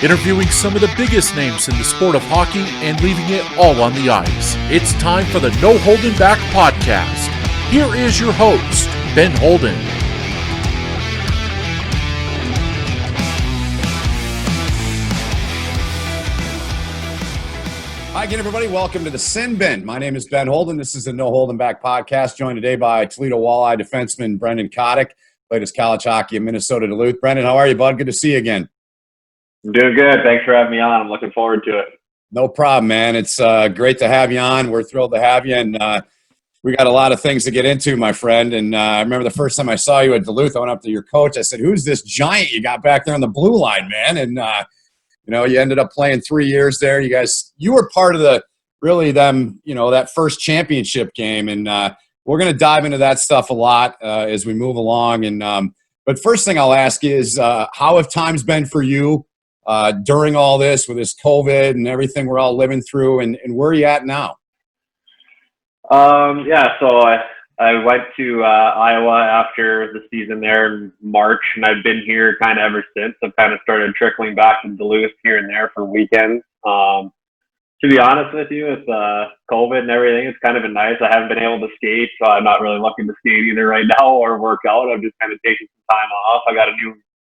interviewing some of the biggest names in the sport of hockey and leaving it all on the ice. It's time for the No Holden Back Podcast. Here is your host, Ben Holden. Hi again, everybody. Welcome to the Sin Bin. My name is Ben Holden. This is the No Holden Back Podcast, joined today by Toledo Walleye Defenseman Brenden Kotyk. Played his college hockey in Minnesota-Duluth. Brenden, how are you, bud? Good to see you again. I'm doing good. Thanks for having me on. I'm looking forward to it. No problem, man. It's great to have you on. We're thrilled to have you, and we got a lot of things to get into, my friend. And I remember the first time I saw you at Duluth, I went up to your coach. I said, "Who's this giant you got back there on the blue line, man?" And you ended up playing 3 years there. You were part of that first championship game, and we're going to dive into that stuff a lot as we move along. And but first thing I'll ask is, how have times been for you during all this with this COVID and everything we're all living through, and where are you at now? So I went to Iowa after the season there in March, and I've been here kind of ever since. I've kind of started trickling back to Duluth here and there for weekends. To be honest with you, with COVID and everything, it's kind of been nice. I haven't been able to skate, so I'm not really looking to skate either right now or work out. I'm just kind of taking some time off. I got a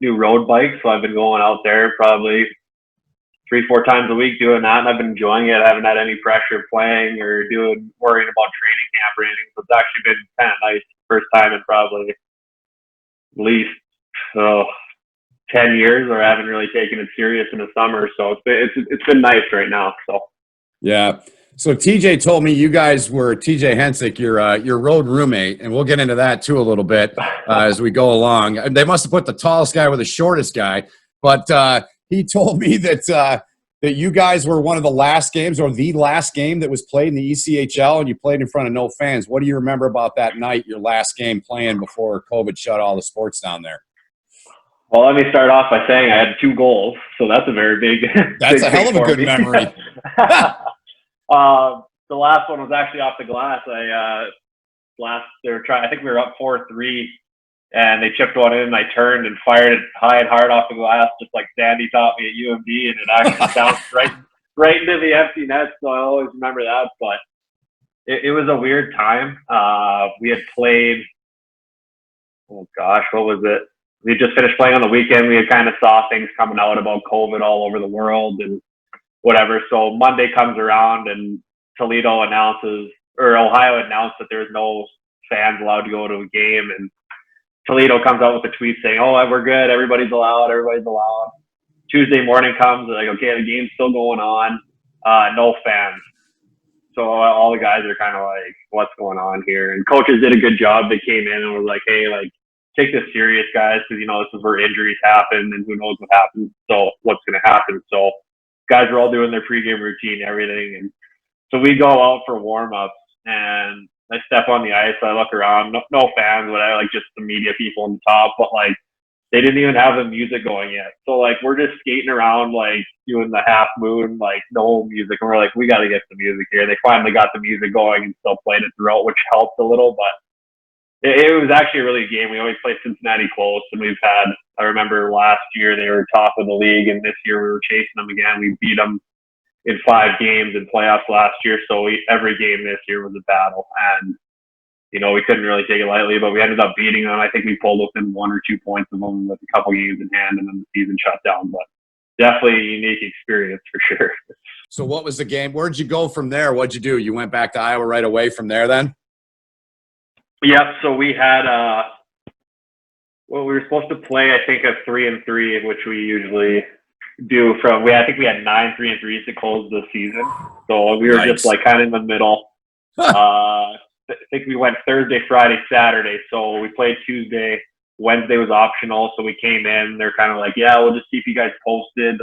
new road bike, so I've been going out there probably 3-4 times a week doing that, and I've been enjoying it. I haven't had any pressure playing or worrying about training camp or anything. So it's actually been kind of nice. First time in probably at least 10 years, or I haven't really taken it serious in the summer. So it's been nice right now. So yeah. So TJ told me you guys were TJ Hensick, your road roommate, and we'll get into that too a little bit as we go along. They must have put the tallest guy with the shortest guy, but he told me that you guys were one of the last games, or the last game that was played in the ECHL, and you played in front of no fans. What do you remember about that night, your last game playing before COVID shut all the sports down there? Well, let me start off by saying I had 2 goals, so that's a very big. That's a hell of a good memory. The last one was actually off the glass. I think we were up 4-3, and they chipped one in, and I turned and fired it high and hard off the glass, just like Sandy taught me at UMD, and it actually bounced right into the empty net. So I always remember that. But it was a weird time. We had played. Oh gosh, what was it? We just finished playing on the weekend. We had kind of saw things coming out about COVID all over the world and whatever. So Monday comes around and Ohio announced that there's no fans allowed to go to a game, and Toledo comes out with a tweet saying, "Oh, we're good. Everybody's allowed. Tuesday morning comes, like, okay, the game's still going on. No fans. So all the guys are kind of like, what's going on here? And coaches did a good job. They came in and were like, hey, like, take this serious, guys, because, this is where injuries happen and who knows what happens. So what's going to happen? So guys were all doing their pregame routine, everything. And so we go out for warm-ups, and I step on the ice. I look around, no fans, but I like just the media people on the top. But like, they didn't even have the music going yet. So like, we're just skating around, like doing the half moon, like no music. And we're like, we got to get the music here. They finally got the music going and still played it throughout, which helped a little. But it was actually a really good game. We always play Cincinnati close, and I remember last year they were top of the league, and this year we were chasing them again. We beat them in 5 games in playoffs last year. So every game this year was a battle, and we couldn't really take it lightly, but we ended up beating them. I think we pulled within 1 or 2 points of them with a couple games in hand, and then the season shut down. But definitely a unique experience for sure. So what was the game? Where'd you go from there? What'd you do? You went back to Iowa right away from there then? Yep. So we had we were supposed to play, I think, a 3-3, which we usually do I think we had 9 3-3s to close the season. So we were just like kind of in the middle. I think we went Thursday, Friday, Saturday. So we played Tuesday. Wednesday was optional. So we came in. They're kind of like, yeah, we'll just keep you guys posted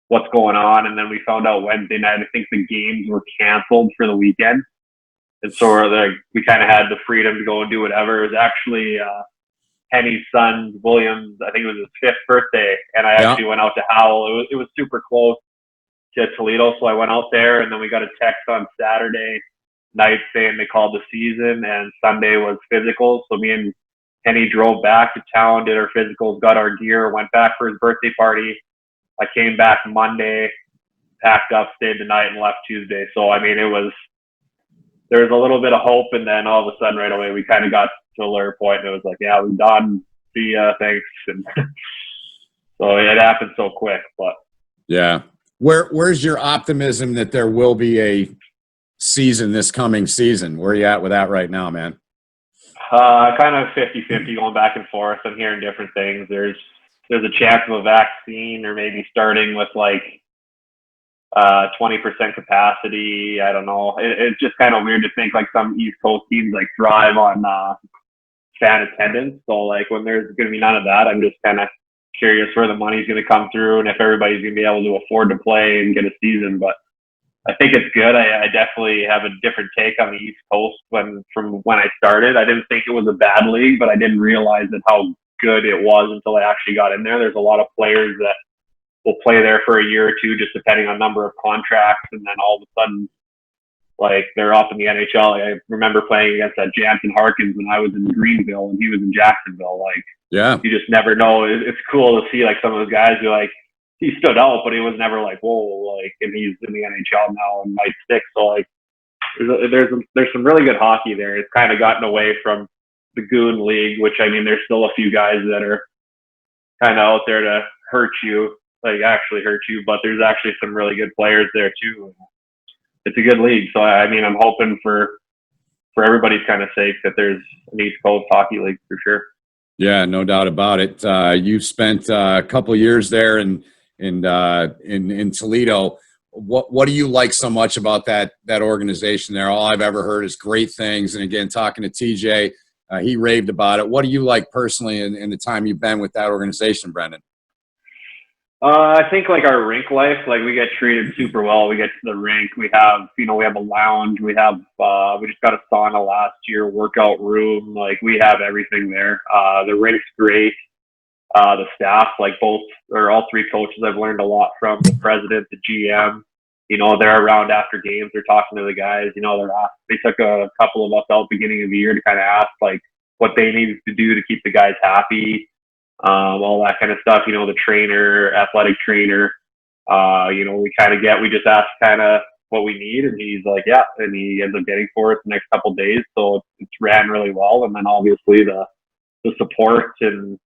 what's going on. And then we found out Wednesday night, I think the games were canceled for the weekend. And so we kind of had the freedom to go and do whatever. It was actually Henny's son, Williams, I think it was his 5th birthday. And I actually went out to Howell. It was super close to Toledo. So I went out there, and then we got a text on Saturday night saying they called the season, and Sunday was physicals. So me and Henny drove back to town, did our physicals, got our gear, went back for his birthday party, I came back Monday, packed up, stayed the night, and left Tuesday. So, I mean, there was a little bit of hope, and then all of a sudden, right away, we kind of got to a lower point, and it was like, yeah, we're done. See ya, thanks. And so it happened so quick, but. Yeah. Where's your optimism that there will be a season this coming season? Where are you at with that right now, man? Kind of 50-50 going back and forth. I'm hearing different things. There's a chance of a vaccine, or maybe starting with like 20% capacity. I don't know. It's just kind of weird to think like some East Coast teams like thrive on fan attendance. So like when there's going to be none of that, I'm just kind of curious where the money's going to come through and if everybody's going to be able to afford to play and get a season. But I think it's good. I definitely have a different take on the East Coast from when I started. I didn't think it was a bad league, but I didn't realize that how good it was until I actually got in there. There's a lot of players that will play there for a year or two, just depending on number of contracts, and then all of a sudden, like, they're off in the NHL. I remember playing against that Jansen Harkins when I was in Greenville and he was in Jacksonville. Like, yeah, you just never know. It's cool to see like some of those guys who like, he stood out, but he was never like, whoa, like, and he's in the NHL now and might stick. So like, there's some really good hockey there. It's kind of gotten away from the Goon League, which, I mean, there's still a few guys that are kind of out there to hurt you, like actually hurt you, but there's actually some really good players there too. It's a good league. So I mean, I'm hoping for everybody's kind of sake that there's an East Coast hockey league for sure. Yeah, no doubt about it. You spent a couple years there in Toledo. What do you like so much about that organization there? All I've ever heard is great things. And again, talking to TJ, he raved about it. What do you like personally in the time you've been with that organization, Brenden? I think like our rink life, like we get treated super well. We get to the rink. We have a lounge. We just got a sauna last year, workout room. Like we have everything there. The rink's great. The staff, like all three coaches I've learned a lot from. The president, the GM, they're around after games. They're talking to the guys. They took a couple of us out beginning of the year to kind of ask like what they needed to do to keep the guys happy. All that kind of stuff, the trainer, athletic trainer, we just ask kind of what we need, and he's like, yeah, and he ends up getting for it the next couple of days. So it's ran really well. And then obviously the support and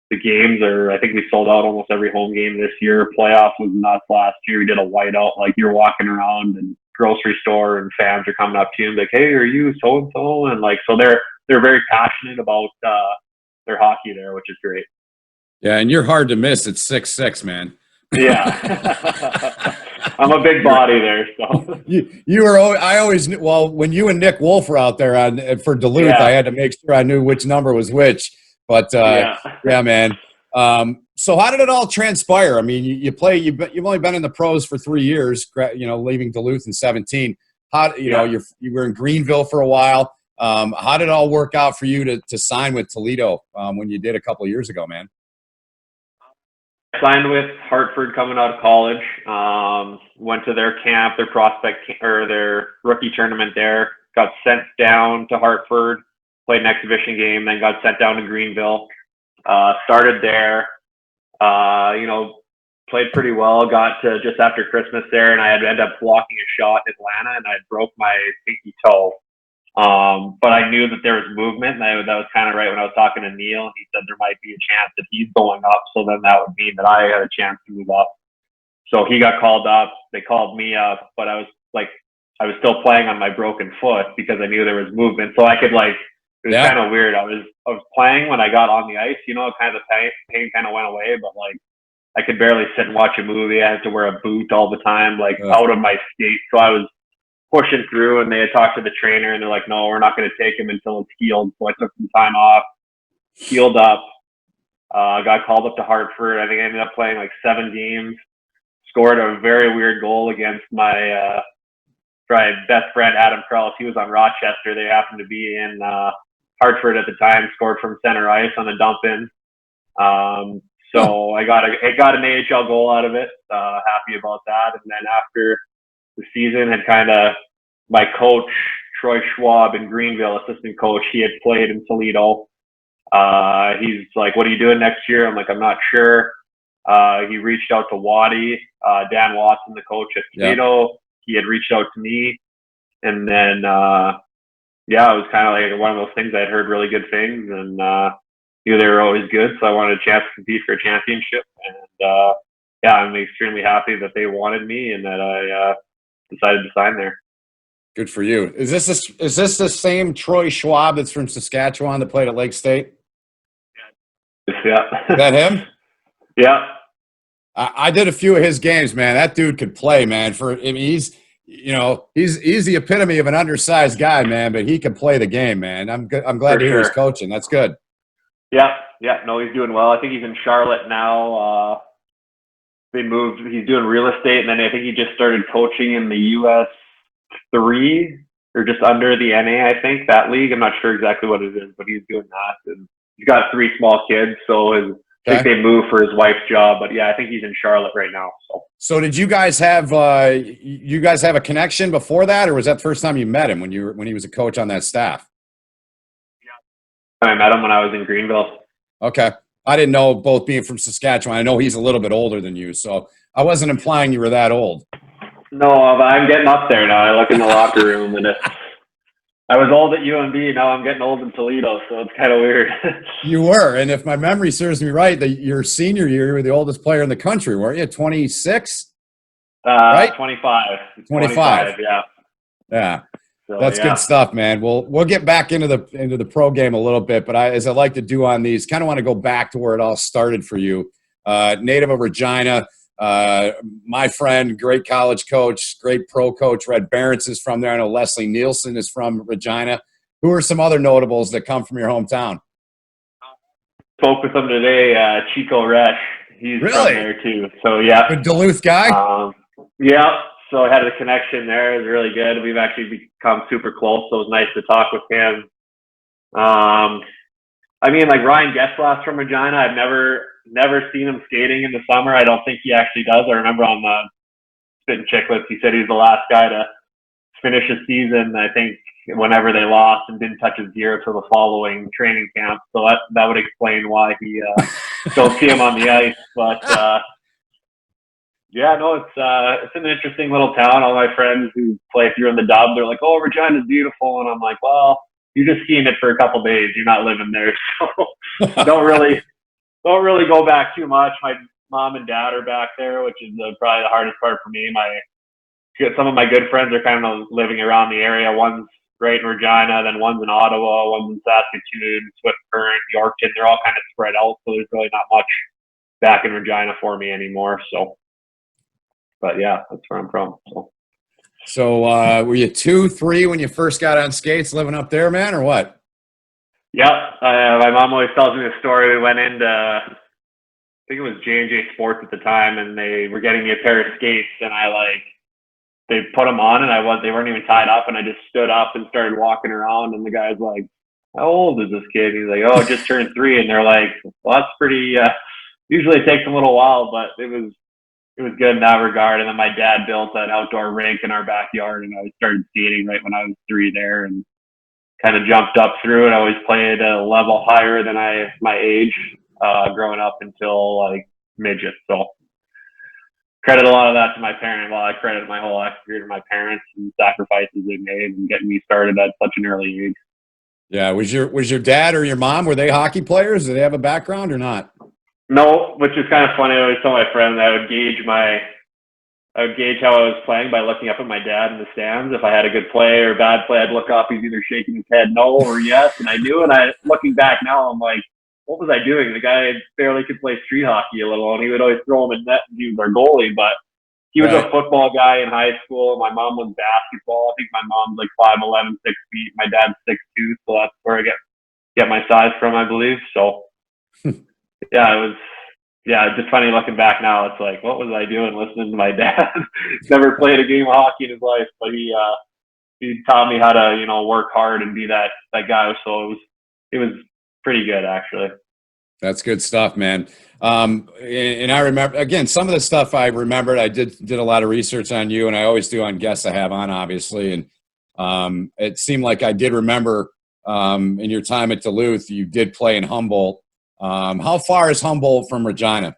the games I think we sold out almost every home game this year. Playoffs was nuts last year. We did a whiteout, like you're walking around and grocery store and fans are coming up to you and like, hey, are you so-and-so? And like, so they're very passionate about, their hockey there, which is great. Yeah, and you're hard to miss at 6'6", man. Yeah. I'm a big body there, so. I always knew, well, when you and Nick Wolf were out there for Duluth, yeah. I had to make sure I knew which number was which. But, yeah, man. So how did it all transpire? I mean, you've only been in the pros for 3 years, leaving Duluth in 2017. You were in Greenville for a while. How did it all work out for you to sign with Toledo when you did a couple of years ago, man? Signed with Hartford coming out of college. Went to their camp, their their rookie tournament there. Got sent down to Hartford, played an exhibition game, then got sent down to Greenville. Started there. Played pretty well. Got to just after Christmas there, and I had ended up blocking a shot in Atlanta, and I broke my pinky toe. But I knew that there was movement, and that was kind of right when I was talking to Neil. He said there might be a chance that he's going up, so then that would mean that I had a chance to move up. So he got called up. They called me up, but I was still playing on my broken foot because I knew there was movement. So I could it was kind of weird. I was playing when I got on the ice. Kind of the pain kind of went away, but I could barely sit and watch a movie. I had to wear a boot all the time, out of my skate. So I was pushing through, and they had talked to the trainer, and they're like, no, we're not going to take him until it's healed. So I took some time off, healed up, got called up to Hartford. I think I ended up playing 7 games, scored a very weird goal against my best friend, Adam Krause. He was on Rochester. They happened to be in Hartford at the time, scored from center ice on a dump in. So I got an AHL goal out of it. Happy about that. And then after the season my coach, Troy Schwab in Greenville, assistant coach, he had played in Toledo. He's like, what are you doing next year? I'm like, I'm not sure. He reached out to Waddy, Dan Watson, the coach at Toledo. He had reached out to me, and then it was kind of like one of those things. I had heard really good things, and knew they were always good, so I wanted a chance to compete for a championship. And I'm extremely happy that they wanted me and that I decided to sign there. Good for you. Is this the same Troy Schwab that's from Saskatchewan that played at Lake State? Yeah. Is that him? Yeah. I did a few of his games, man. That dude could play, man. He's the epitome of an undersized guy, man, but he can play the game, man. I'm glad to hear he's coaching. That's good. Yeah. No, he's doing well. I think he's in Charlotte now. They moved. He's doing real estate, and then I think he just started coaching in the US 3 or just under the NA. I think that league. I'm not sure exactly what it is, but he's doing that, and he's got 3 small kids, so I think they moved for his wife's job. But yeah, I think he's in Charlotte right now. So did you guys have a connection before that, or was that the first time you met him when he was a coach on that staff? Yeah, I met him when I was in Greenville. Okay. I didn't know, both being from Saskatchewan. I know he's a little bit older than you, so I wasn't implying you were that old. No, I'm getting up there now. I look in the locker room, and I was old at UMB. Now I'm getting old in Toledo, so it's kind of weird. You were, and if my memory serves me right, your senior year, you were the oldest player in the country, weren't you? 26? Right? 25. 25. Yeah. Yeah. So, that's good stuff, man. We'll get back into the pro game a little bit, but as I like to do on these, kind of want to go back to where it all started for you. Native of Regina, my friend, great college coach, great pro coach, Red Barents is from there. I know Leslie Nielsen is from Regina. Who are some other notables that come from your hometown? Spoke with him today, Chico Resch. He's from there too. So yeah. Good Duluth guy? Yeah. So I had a connection there. It was really good. We've actually become super close, so it was nice to talk with him. Like Ryan Getzlaff's from Regina. I've never seen him skating in the summer. I don't think he actually does. I remember on the Spittin' Chicklets, he said he was the last guy to finish a season, I think, whenever they lost and didn't touch his gear until the following training camp. So that would explain why he don't see him on the ice. But it's an interesting little town. All my friends who play through in the dub, they're like, "Oh, Regina's beautiful," and I'm like, "Well, you're just skiing it for a couple days. You're not living there, so don't really go back too much." My mom and dad are back there, which is probably the hardest part for me. Some of my good friends are kind of living around the area. One's right in Regina, then one's in Ottawa, one's in Saskatoon, Swift Current, Yorkton. They're all kind of spread out, so there's really not much back in Regina for me anymore. So. But yeah, that's where I'm from. So were you 2, 3 when you first got on skates living up there, man, or what? Yeah. My mom always tells me the story. We went into, I think it was J&J Sports at the time, and they were getting me a pair of skates, and they put them on, and they weren't even tied up, and I just stood up and started walking around, and the guy's like, "How old is this kid?" He's like, "Oh, just turned 3." And they're like, "Well, that's pretty, usually it takes a little while, but it was good in that regard." And then my dad built an outdoor rink in our backyard, and I started skating right when I was 3 there, and kind of jumped up through it. I always played a level higher than my age, growing up until like midget. So credit a lot of that to my parents. Well, I credit my whole life career to my parents and sacrifices they made and getting me started at such an early age. Yeah. Was your dad or your mom, were they hockey players? Did they have a background or not? No, which is kind of funny. I always tell my friends I would gauge how I was playing by looking up at my dad in the stands. If I had a good play or a bad play, I'd look up. He's either shaking his head no or yes, and I knew. And looking back now, I'm like, what was I doing? The guy barely could play street hockey, let alone he would always throw him in net and he was our goalie. But he was a football guy in high school. My mom was basketball. I think my mom's like 5'11", 6 feet. My dad's 6'2", so that's where I get my size from, I believe. So. Yeah, it's just funny looking back now. It's like, what was I doing listening to my dad? Never played a game of hockey in his life, but he taught me how to, work hard and be that guy. So it was pretty good, actually. That's good stuff, man. And I remember, again, some of the stuff I remembered. I did a lot of research on you, and I always do on guests I have on, obviously. And it seemed like I did remember in your time at Duluth, you did play in Humboldt. How far is Humboldt from Regina?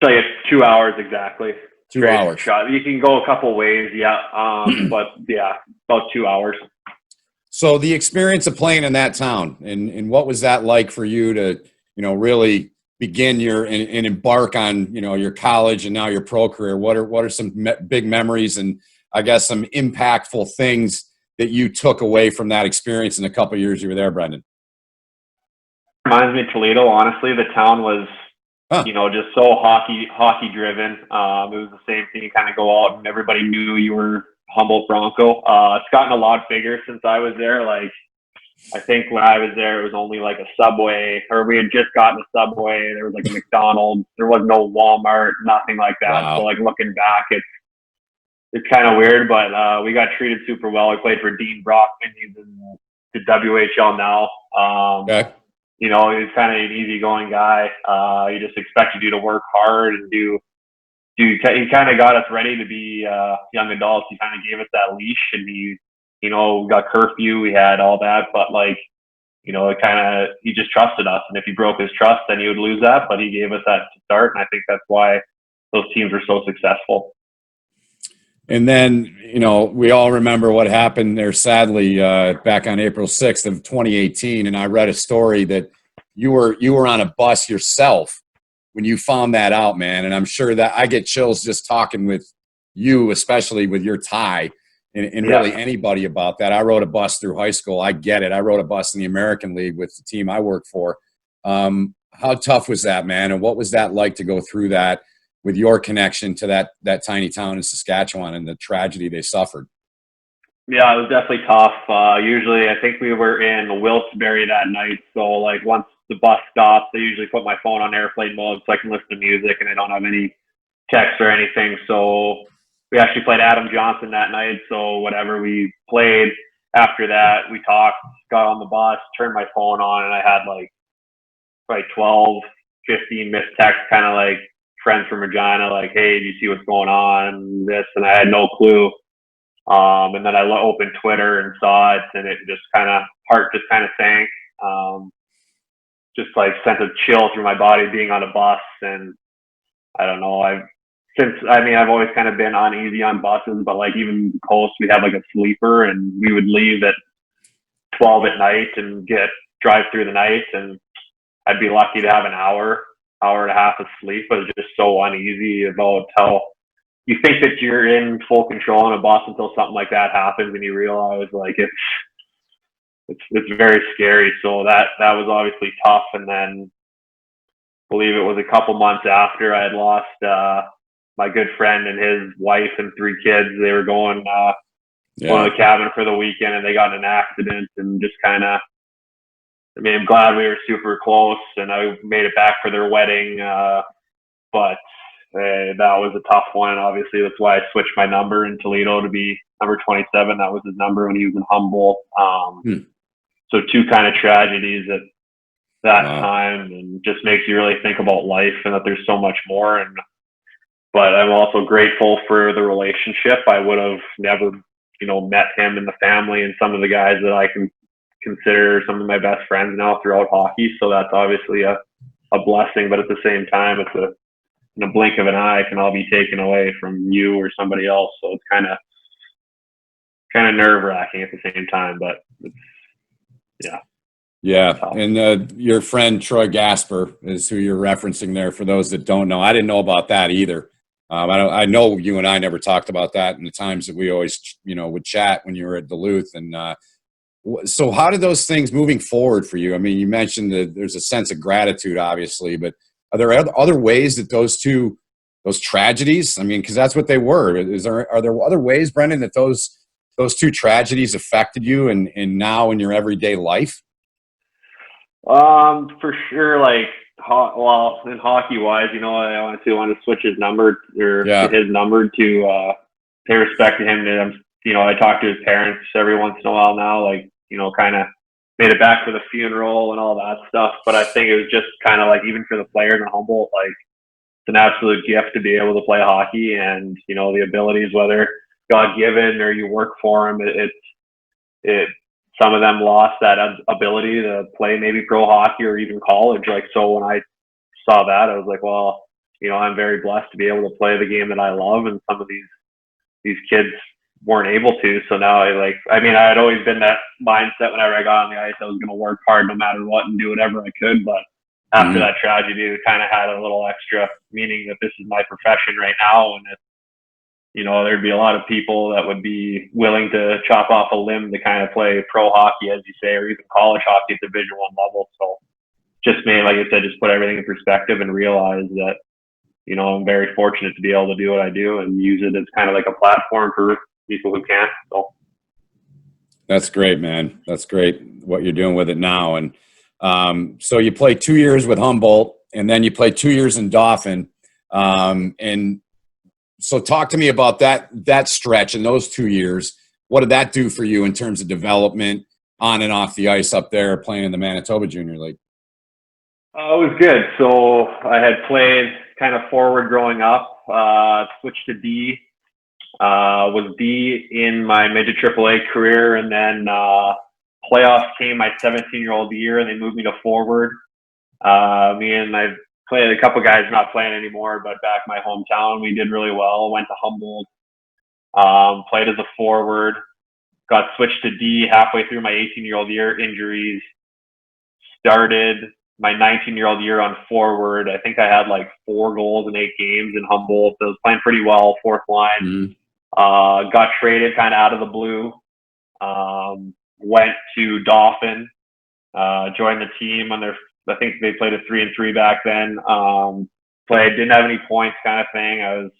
So it's 2 hours exactly. 2 hours. Shot. You can go a couple ways, but yeah, about 2 hours. So the experience of playing in that town, and what was that like for you to, really begin and embark on, your college and now your pro career? What are some big memories and I guess some impactful things that you took away from that experience in a couple of years you were there, Brenden? Reminds me of Toledo. Honestly, the town was, just so hockey driven. It was the same thing. You kind of go out and everybody knew you were Humboldt Bronco. It's gotten a lot bigger since I was there. Like, I think when I was there, it was only like a Subway, or we had just gotten a Subway. There was like a McDonald's. There was no Walmart, nothing like that. Wow. So like looking back, it's kind of weird, but we got treated super well. I played for Dean Brockman. He's in the WHL now. Okay. He's kind of an easygoing guy. He just expected you to work hard and he kind of got us ready to be young adults. He kind of gave us that leash, and we got curfew. We had all that, but he just trusted us. And if he broke his trust, then he would lose that. But he gave us that to start, and I think that's why those teams were so successful. And then, we all remember what happened there, sadly, back on April 6th of 2018. And I read a story that you were on a bus yourself when you found that out, man. And I'm sure that I get chills just talking with you, especially with your tie, and really anybody about that. I rode a bus through high school. I get it. I rode a bus in the American League with the team I work for. How tough was that, man? And what was that like to go through that with your connection to that tiny town in Saskatchewan and the tragedy they suffered? Yeah, it was definitely tough. Usually, I think we were in Wilkes-Barre that night. So, like, once the bus stops, I usually put my phone on airplane mode so I can listen to music and I don't have any text or anything. So, we actually played Adam Johnson that night. So, whatever we played after that, we talked, got on the bus, turned my phone on, and I had like probably 12, 15 missed texts, kind of like friends from Regina, like, hey, do you see what's going on? This, and I had no clue. And then I opened Twitter and saw it, and it just heart just kind of sank. Just like sent a chill through my body being on a bus. And I don't know, I've always kind of been uneasy on buses, but like even coast, we had like a sleeper, and we would leave at 12 at night and drive through the night, and I'd be lucky to have an hour and a half of sleep, but it's just so uneasy about how you think that you're in full control on a bus until something like that happens, and you realize like it's very scary. So that was obviously tough. And then I believe it was a couple months after I had lost my good friend and his wife and 3 kids. They were going to the cabin for the weekend, and they got in an accident, and just I'm glad we were super close, and I made it back for their wedding. But that was a tough one. Obviously, that's why I switched my number in Toledo to be number 27. That was his number when he was in Humboldt. So 2 kind of tragedies at that time, and just makes you really think about life and that there's so much more. But I'm also grateful for the relationship. I would have never, met him and the family and some of the guys that I can consider some of my best friends now throughout hockey. So that's obviously a blessing, but at the same time, it's in a blink of an eye, it can all be taken away from you or somebody else. So it's kind of nerve wracking at the same time, but yeah. And your friend Troy Gasper is who you're referencing there. For those that don't know, I didn't know about that either. I know you and I never talked about that in the times that we always, would chat when you were at Duluth. And so how did those things moving forward for you? I mean, you mentioned that there's a sense of gratitude, obviously, but are there other ways that those tragedies, I mean, because that's what they were. Are there other ways, Brenden, that those 2 tragedies affected you and now in your everyday life? For sure. Like, in hockey wise, I wanted to switch his number his number to pay respect to him. And I talk to his parents every once in a while now, like, kind of made it back for the funeral and all that stuff. But I think it was just kind of like, even for the players in Humboldt, like, it's an absolute gift to be able to play hockey, and, the abilities, whether God-given or you work for them, some of them lost that ability to play maybe pro hockey or even college. Like, so when I saw that, I was like, well, I'm very blessed to be able to play the game that I love, and some of these kids weren't able to. So now I had always been that mindset whenever I got on the ice, I was going to work hard no matter what and do whatever I could. But after that tragedy, it kind of had a little extra meaning that this is my profession right now. And there'd be a lot of people that would be willing to chop off a limb to kind of play pro hockey, as you say, or even college hockey at Division I level. So just made, like I said, just put everything in perspective and realize that, I'm very fortunate to be able to do what I do and use it as kind of like a platform for people who can't. So that's great, man. That's great what you're doing with it now. And so you played 2 years with Humboldt, and then you played 2 years in Dauphin. And so talk to me about that stretch in those 2 years. What did that do for you in terms of development on and off the ice up there playing in the Manitoba Junior League? It was good. So I had played kind of forward growing up, switched to D, was D in my midget AAA career, and then playoffs came my 17-year-old year, and they moved me to forward. Me and I played a couple guys not playing anymore, but back in my hometown, we did really well. Went to Humboldt, played as a forward, got switched to D halfway through my 18-year-old year, injuries, started my 19-year-old year on forward. I think I had like 4 goals in 8 games in Humboldt. So I was playing pretty well, fourth line. Got traded kind of out of the blue. Went to Dauphin, joined the team on I think they played a 3-3 back then. Didn't have any points kind of thing. I was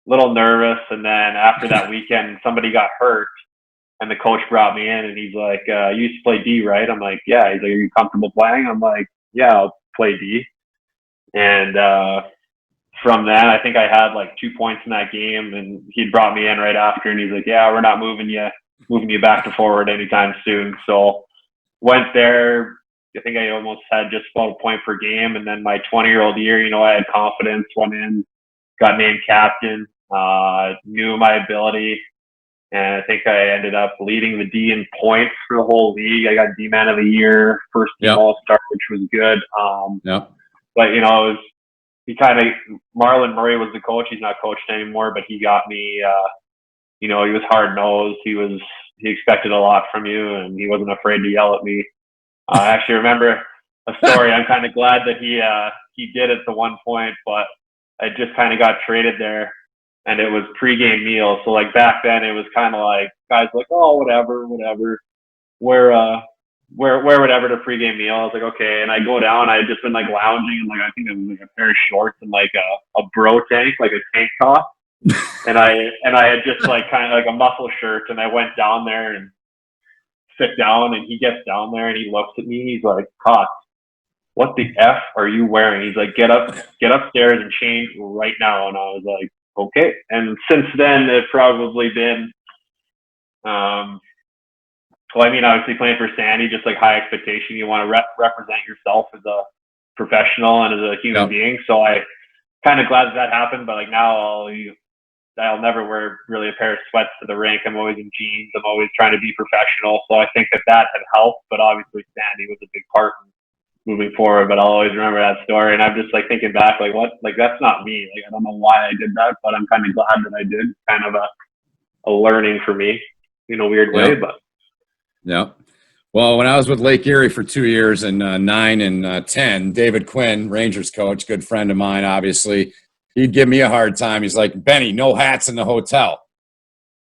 a little nervous. And then after that weekend, somebody got hurt. And the coach brought me in, and he's like, you used to play D, right? I'm like, yeah. He's like, are you comfortable playing? I'm like, yeah, I'll play D. And from that, I think I had like 2 points in that game, and he brought me in right after, and he's like, yeah, we're not moving you back to forward anytime soon. So went there. I think I almost had just about a point per game. And then my 20-year-old year, I had confidence, went in, got named captain, knew my ability. And I think I ended up leading the D in points for the whole league. I got D-Man of the year, first team All-Star, which was good. But, Marlon Murray was the coach. He's not coached anymore, but he got me, he was hard-nosed. He expected a lot from you, and he wasn't afraid to yell at me. I actually remember a story. I'm kind of glad that he did it to one point, but I just kind of got traded there. And it was pregame meal. So like back then it was kind of like guys like, oh, whatever. Wear whatever to pregame meal. I was like, okay. And I go down, I had just been like lounging and like, I think it was like a pair of shorts and like a bro tank, like a tank top. and I had just like kind of like a muscle shirt, and I went down there and sit down, and he gets down there and he looks at me. He's like, Kotyk, what the F are you wearing? He's like, get upstairs and change right now. And I was like, okay. And since then, it's probably been, obviously playing for Sandy, just like high expectation. You want to represent yourself as a professional and as a human being. So I kind of glad that happened. But like now, I'll never wear really a pair of sweats to the rink. I'm always in jeans. I'm always trying to be professional. So I think that had helped. But obviously, Sandy was a big part moving forward, but I'll always remember that story. And I'm just like thinking back, like what, like that's not me. Like I don't know why I did that, but I'm kind of glad that I did. Kind of a learning for me in a weird way, but. Yeah. Well, when I was with Lake Erie for 2 years in 9 and 10, David Quinn, Rangers coach, good friend of mine, obviously, he'd give me a hard time. He's like, Benny, no hats in the hotel.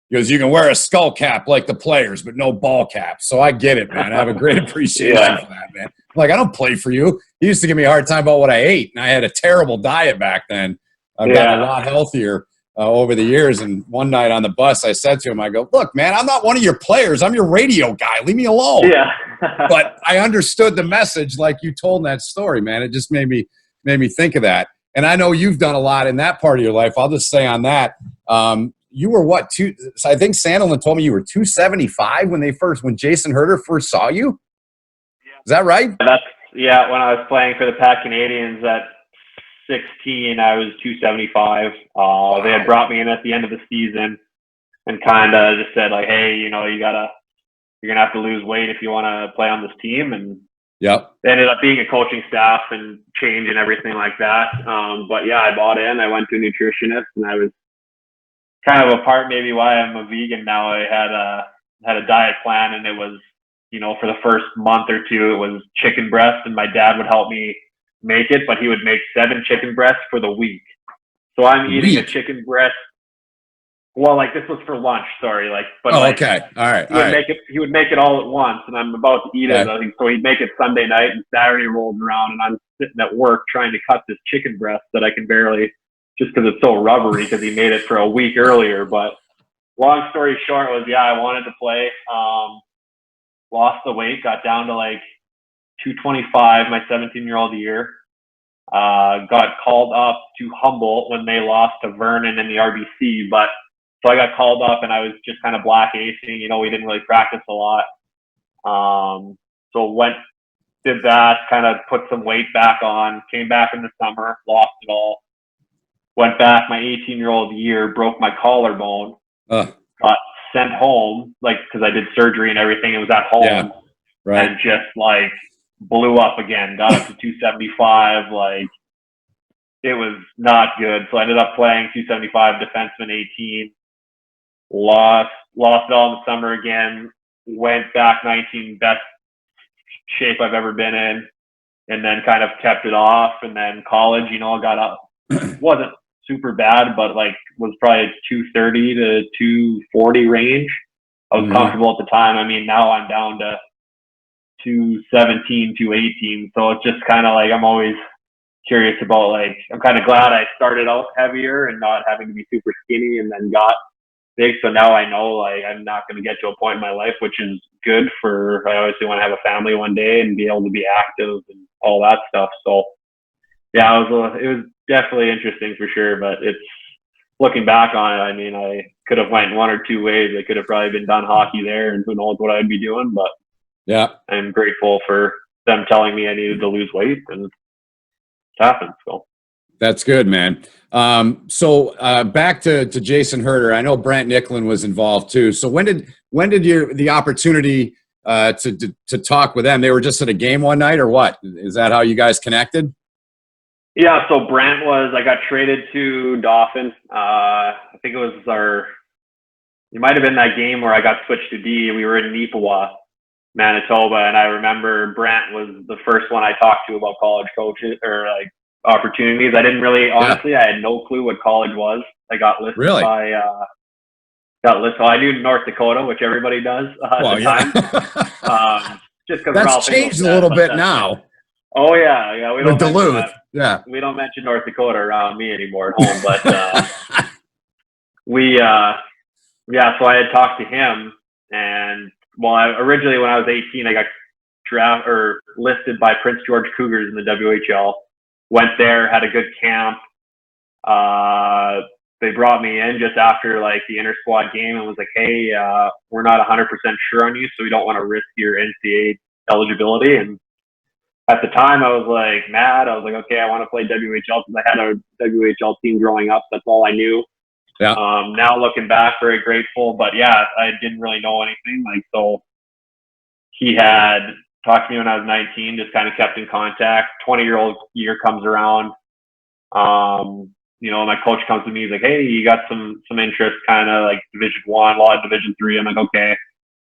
He goes, you can wear a skull cap like the players, but no ball cap. So I get it, man. I have a great appreciation for that, man. I'm like, I don't play for you. He used to give me a hard time about what I ate, and I had a terrible diet back then. I've gotten a lot healthier over the years. And one night on the bus, I said to him, I go, look, man, I'm not one of your players. I'm your radio guy. Leave me alone. Yeah. But I understood the message like you told in that story, man. It just made me think of that. And I know you've done a lot in that part of your life. I'll just say on that, you were what, I think Sandelin told me you were 275 when Jason Herter first saw you? Is that right? When I was playing for the Pat Canadians at 16, I was 275. They had brought me in at the end of the season and kind of just said like, hey, you're going to have to lose weight if you want to play on this team. And Yep. It ended up being a coaching staff and change and everything like that. But yeah, I bought in. I went to a nutritionist, and I was kind of a part maybe why I'm a vegan now. I had a diet plan, and it was, for the first month or two, it was chicken breast, and my dad would help me make it, but he would make 7 chicken breasts for the week. So I'm eating a chicken breast. Well, like, this was for lunch, sorry. Okay. All right. He would make it all at once, and I'm about to eat it. So he'd make it Sunday night, and Saturday rolls around, and I'm sitting at work trying to cut this chicken breast that I can barely, just because it's so rubbery, because he made it for a week earlier. But long story short was, I wanted to play. Lost the weight, got down to like 225 my 17-year-old year. Got called up to Humboldt when they lost to Vernon in the RBC, so I got called up, and I was just kind of black acing. We didn't really practice a lot. So did that, kind of put some weight back on, came back in the summer, lost it all. Went back my 18-year-old year, broke my collarbone, got sent home, because I did surgery and everything. It was at home. Yeah, right. And just blew up again, got up to 275. It was not good. So I ended up playing 275 defenseman 18. Lost it all in the summer again. Went back 19, best shape I've ever been in, and then kind of kept it off. And then college, got up. Wasn't super bad, but was probably 230 to 240 range. I was comfortable at the time. I mean, now I'm down to 217, 218. So it's just kind of I'm always curious about I'm kind of glad I started out heavier and not having to be super skinny and then got big. So now I know I'm not going to get to a point in my life, which is good for, I obviously want to have a family one day and be able to be active and all that stuff. So yeah, it was definitely interesting for sure, but it's looking back on it. I mean, I could have went one or two ways. I could have probably been done hockey there and who knows what I'd be doing, but yeah, I'm grateful for them telling me I needed to lose weight, and it's happened. So that's good, man. So back to Jason Herter. I know Brent Nicklin was involved too. So when did the opportunity to talk with them? They were just at a game one night, or what? Is that how you guys connected? Yeah. So Brent I got traded to Dauphin. I think it was it might have been that game where I got switched to D. We were in Neepawa, Manitoba, and I remember Brent was the first one I talked to about college coaches or opportunities. I didn't really, honestly, I had no clue what college was. I got listed by, I knew North Dakota, which everybody does at the time. Just because that's changed a little bit now. Oh yeah, we don't Duluth. Yeah, we don't mention North Dakota around me anymore at home, but so I had talked to him, and originally when I was 18, I got listed by Prince George Cougars in the WHL. Went there, had a good camp. They brought me in just after the inter squad game and was like, "Hey, we're not 100% sure on you, so we don't want to risk your NCAA eligibility." And at the time, I was mad. I was like, "Okay, I want to play WHL," because I had a WHL team growing up. That's all I knew. Yeah. Now looking back, very grateful, but yeah, I didn't really know anything. So he had talked to me when I was 19, just kind of kept in contact. 20-year-old year comes around. My coach comes to me, he's like, "Hey, you got some interest, kind of Division I, a lot of Division III." I'm like, "Okay,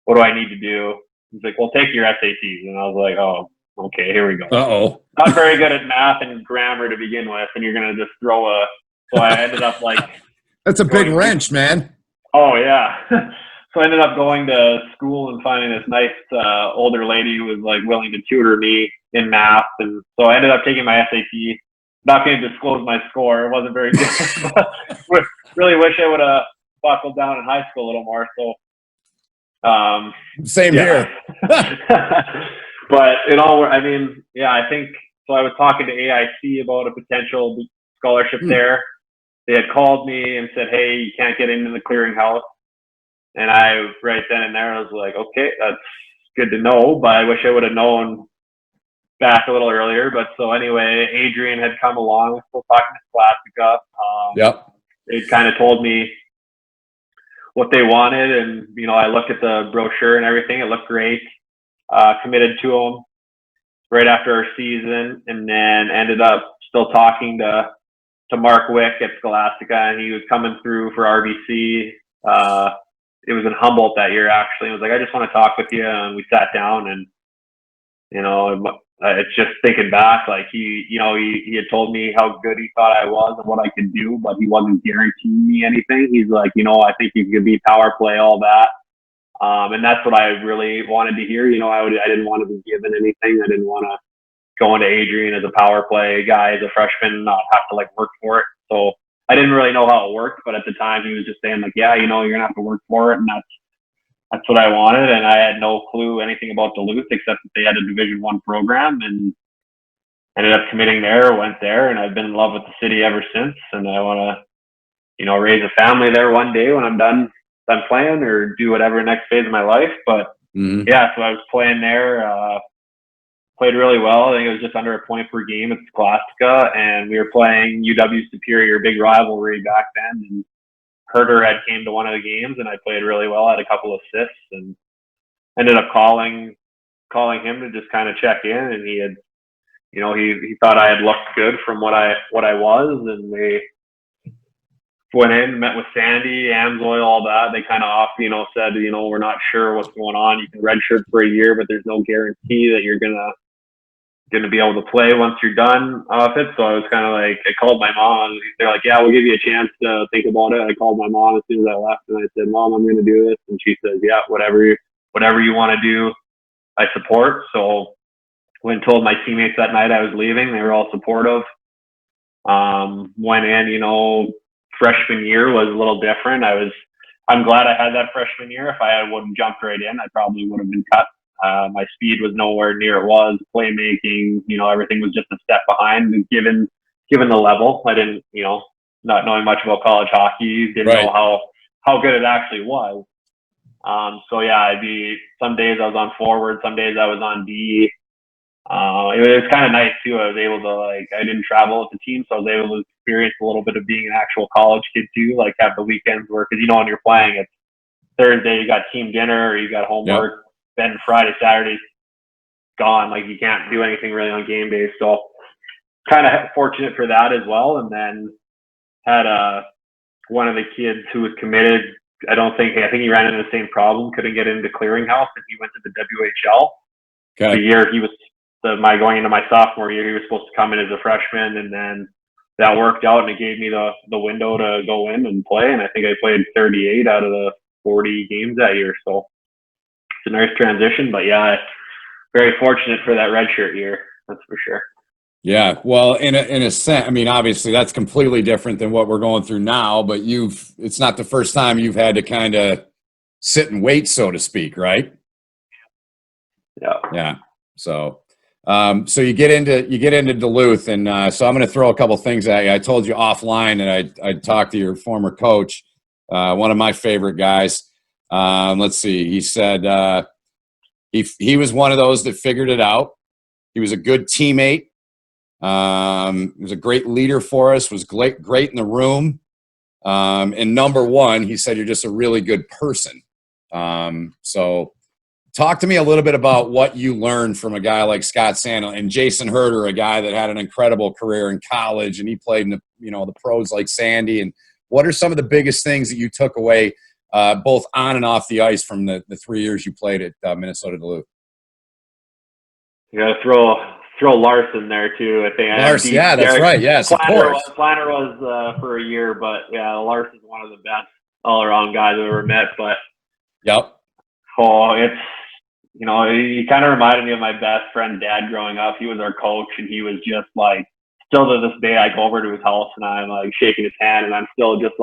what do I need to do?" He's like, "Well, take your SATs." And I was like, "Oh, okay, here we go." Uh-oh. Not very good at math and grammar to begin with, and you're going to just throw so I ended up That's a big wrench, man. Oh, yeah. So I ended up going to school and finding this nice older lady who was willing to tutor me in math. And so I ended up taking my SAT. Not going to disclose my score. It wasn't very good. But really wish I would have buckled down in high school a little more. So same here. But I think so. I was talking to AIC about a potential scholarship there. They had called me and said, "Hey, you can't get into the clearinghouse." And I, right then and there, I was like, "Okay, that's good to know," but I wish I would have known back a little earlier. But so anyway, Adrian had come along, still talking to Classica. Yep. They kind of told me what they wanted, and I looked at the brochure and everything. It looked great. Committed to them. right after our season, and then ended up still talking to Mark Wick at Scholastica, and he was coming through for RBC. It was in Humboldt that year, actually. He was like, I just want to talk with you. And we sat down, and, it's just thinking back, like he had told me how good he thought I was and what I could do, but he wasn't guaranteeing me anything. He's like, I think you could be power play, all that. And that's what I really wanted to hear. I didn't want to be given anything. I didn't want to go into Adrian as a power play guy as a freshman and not have to work for it. So I didn't really know how it worked, but at the time he was just saying yeah, you're going to have to work for it. And that's what I wanted. And I had no clue anything about Duluth except that they had a Division I program, and ended up committing there, went there, and I've been in love with the city ever since. And I want to, raise a family there one day when I'm done playing, or do whatever next phase of my life. But yeah, so I was playing there, played really well. I think it was just under a point per game at Scholastica, and we were playing UW Superior, big rivalry back then. And Herder had came to one of the games, and I played really well. I had a couple of assists, and ended up calling him to just kind of check in. And he had, he thought I had looked good from what I was, and they went in, met with Sandy, Amsoil, all that. They kind of said, we're not sure what's going on. You can redshirt for a year, but there's no guarantee that you're gonna be able to play once you're done off it. So I was kind of like, I called my mom, and they're like, yeah, we'll give you a chance to think about it. I called my mom as soon as I left, and I said, Mom, I'm going to do this. And she says, yeah, whatever you want to do, I support. So when told my teammates that night I was leaving, they were all supportive. Went in, freshman year was a little different. I'm glad I had that freshman year. If I wouldn't jumped right in, I probably would have been cut. My speed was nowhere near it was. Playmaking, everything was just a step behind. And given the level, I didn't, not knowing much about college hockey, didn't know how good it actually was. So yeah, some days I was on forward, some days I was on D. It was kind of nice too. I was able to I didn't travel with the team, so I was able to experience a little bit of being an actual college kid too. Have the weekends where, because when you're playing, it's Thursday, you got team dinner or you got homework. Yep. Then Friday, Saturday's gone. You can't do anything really on game days. So kind of fortunate for that as well. And then had one of the kids who was committed. I think he ran into the same problem. Couldn't get into Clearinghouse, and he went to the WHL. Okay. The year he was going into my sophomore year, he was supposed to come in as a freshman, and then that worked out, and it gave me the window to go in and play. And I think I played 38 out of the 40 games that year. So it's a nice transition, but yeah, very fortunate for that redshirt year. That's for sure. Yeah. Well, in a sense, obviously that's completely different than what we're going through now, but it's not the first time you've had to kind of sit and wait, so to speak, right? Yeah. Yeah. So you get into Duluth, and so I'm going to throw a couple things at you. I told you offline that I talked to your former coach, one of my favorite guys. Let's see. He said he was one of those that figured it out. He was a good teammate. He was a great leader for us. Was great in the room. And number one, he said, you're just a really good person. So talk to me a little bit about what you learned from a guy like Scott Sandel and Jason Herder, a guy that had an incredible career in college, and he played in the pros like Sandy. And what are some of the biggest things that you took away, both on and off the ice, from the 3 years you played at Minnesota-Duluth? You got to throw Larson there too. I think Larson, yeah, that's right. Yes, of course. Planner was for a year, but yeah, Larson's one of the best all-around guys I've ever met. But yep. Oh, it's he kind of reminded me of my best friend dad growing up. He was our coach, and he was just still to this day, I go over to his house and I'm shaking his hand, and I'm still just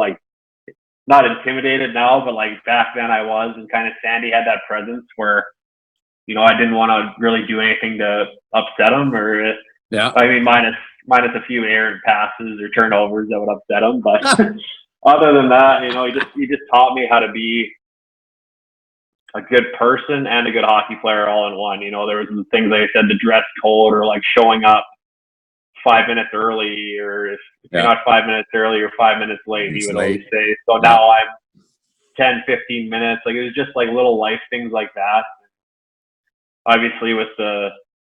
not intimidated now, but back then I was. And kind of Sandy had that presence where, I didn't want to really do anything to upset him, or minus a few errant passes or turnovers that would upset him. But other than that, he just taught me how to be a good person and a good hockey player all in one. There was things like I said, the dress code, or showing up 5 minutes early, or if you're not 5 minutes early, you're 5 minutes late, he would always say. So now I'm 10, 15 minutes. It was just little life things like that. Obviously with the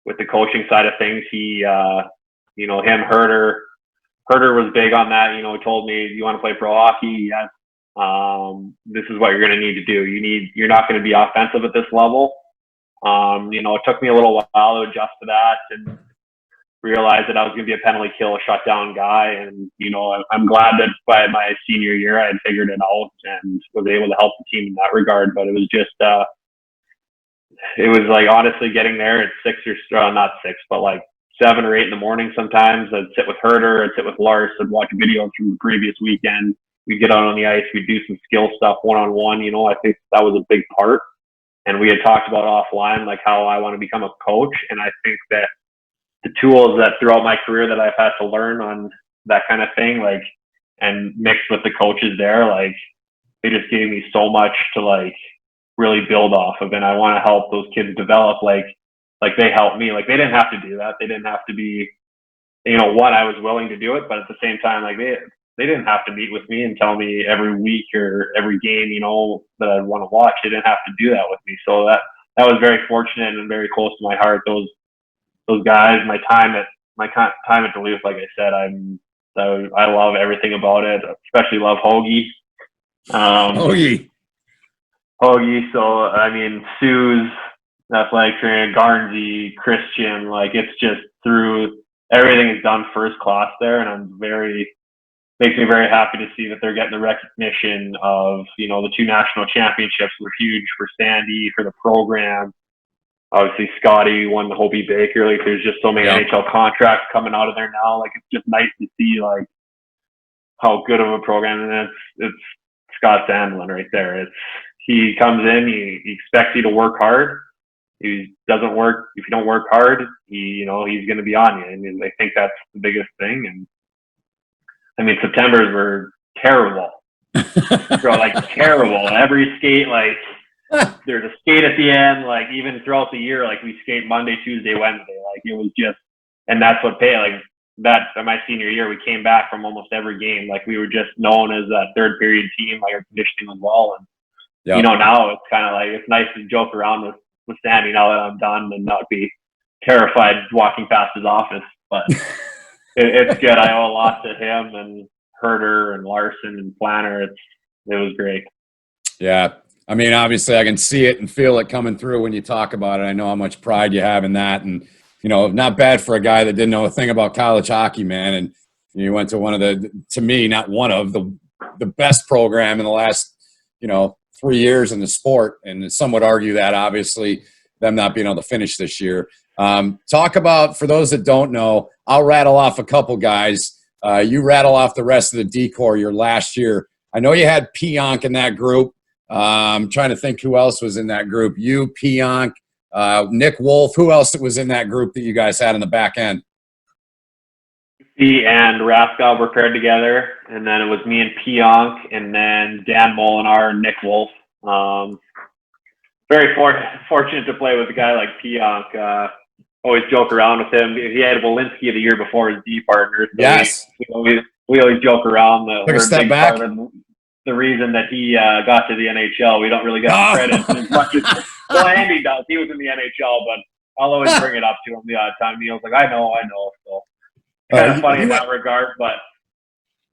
with the coaching side of things, he, Herder was big on that. He told me, you want to play pro hockey? Yes. This is what you're going to need to do. You're not going to be offensive at this level. It took me a little while to adjust to that and realize that I was going to be a penalty kill, shutdown guy. And, I'm glad that by my senior year, I had figured it out and was able to help the team in that regard. But it was just, it was like, honestly, getting there at 7 or 8 in the morning sometimes. I'd sit with Herder, I'd sit with Lars, I'd watch videos from the previous weekend. We'd get out on the ice, we'd do some skill stuff one-on-one. I think that was a big part. And we had talked about offline, like how I want to become a coach. And I think that the tools that throughout my career that I've had to learn on that kind of thing, like, and mixed with the coaches there, like, they just gave me so much to like really build off of. And I want to help those kids develop, like they helped me. Like, they didn't have to do that. They didn't have to be, I was willing to do it, but at the same time, like, they didn't have to meet with me and tell me every week or every game, that I'd want to watch. They didn't have to do that with me. So that was very fortunate and very close to my heart. Those guys, my time at Duluth, like I said, I love everything about it. Especially love Hoagie. Hoagie. So I mean, Sue's athletic trainer, Garnsey, Christian, like, it's just through everything is done first class there, and makes me very happy to see that they're getting the recognition of, the 2 national championships were huge for Sandy, for the program. Obviously, Scotty won the Hobie Baker. Like, there's just so many NHL contracts coming out of there now. Like, it's just nice to see, like, how good of a program. And it's Scott Sandlin right there. He comes in, he expects you to work hard. He doesn't work. If you don't work hard, he's going to be on you. And I think that's the biggest thing. And I mean, Septembers were terrible. Terrible. Every skate, like, there's a skate at the end, like, even throughout the year, like, we skate Monday, Tuesday, Wednesday. Like, it was just, and that's what paid. Like, that, my senior year, we came back from almost every game. Like, we were just known as that third period team. Like, our conditioning was well. And, now it's kind of like, it's nice to joke around with Sandy now that I'm done and not be terrified walking past his office. But it's good. I owe a lot to him and Herder and Larson and Planner. It was great. Yeah. I mean, obviously I can see it and feel it coming through when you talk about it. I know how much pride you have in that. And, not bad for a guy that didn't know a thing about college hockey, man. And you went to one of to me, not one of the best program in the last, 3 years in the sport. And some would argue that, obviously, them not being able to finish this year. Talk about, for those that don't know, I'll rattle off a couple guys. You rattle off the rest of the decor your last year. I know you had Pionk in that group. I'm trying to think who else was in that group. You, Pionk, Nick Wolf. Who else was in that group that you guys had in the back end? He and Raskov were paired together, and then it was me and Pionk, and then Dan Molinar and Nick Wolf. Very fortunate to play with a guy like Pionk. Always joke around with him. He had Walensky the year before as D partner. So yes. We always joke around. Took a step back. The reason that he got to the NHL, we don't really get credit as much as Andy does. He was in the NHL, but I'll always bring it up to him the odd time. Neil's like, I know. So kind of funny in that regard, but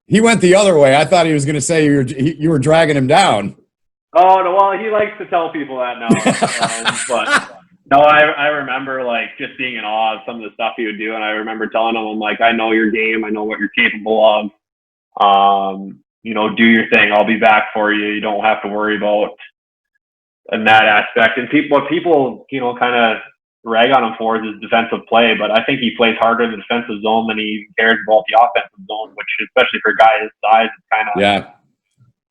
he went the other way. I thought he was going to say you were dragging him down. Oh no! Well, he likes to tell people that now. But no, I remember like just being in awe of some of the stuff he would do, and I remember telling him, "I'm like, I know your game. I know what you're capable of. Do your thing. I'll be back for you. You don't have to worry about in that aspect." And what people kind of rag on him for is his defensive play, but I think he plays harder in the defensive zone than he cares about the offensive zone, which especially for a guy his size, it's kind of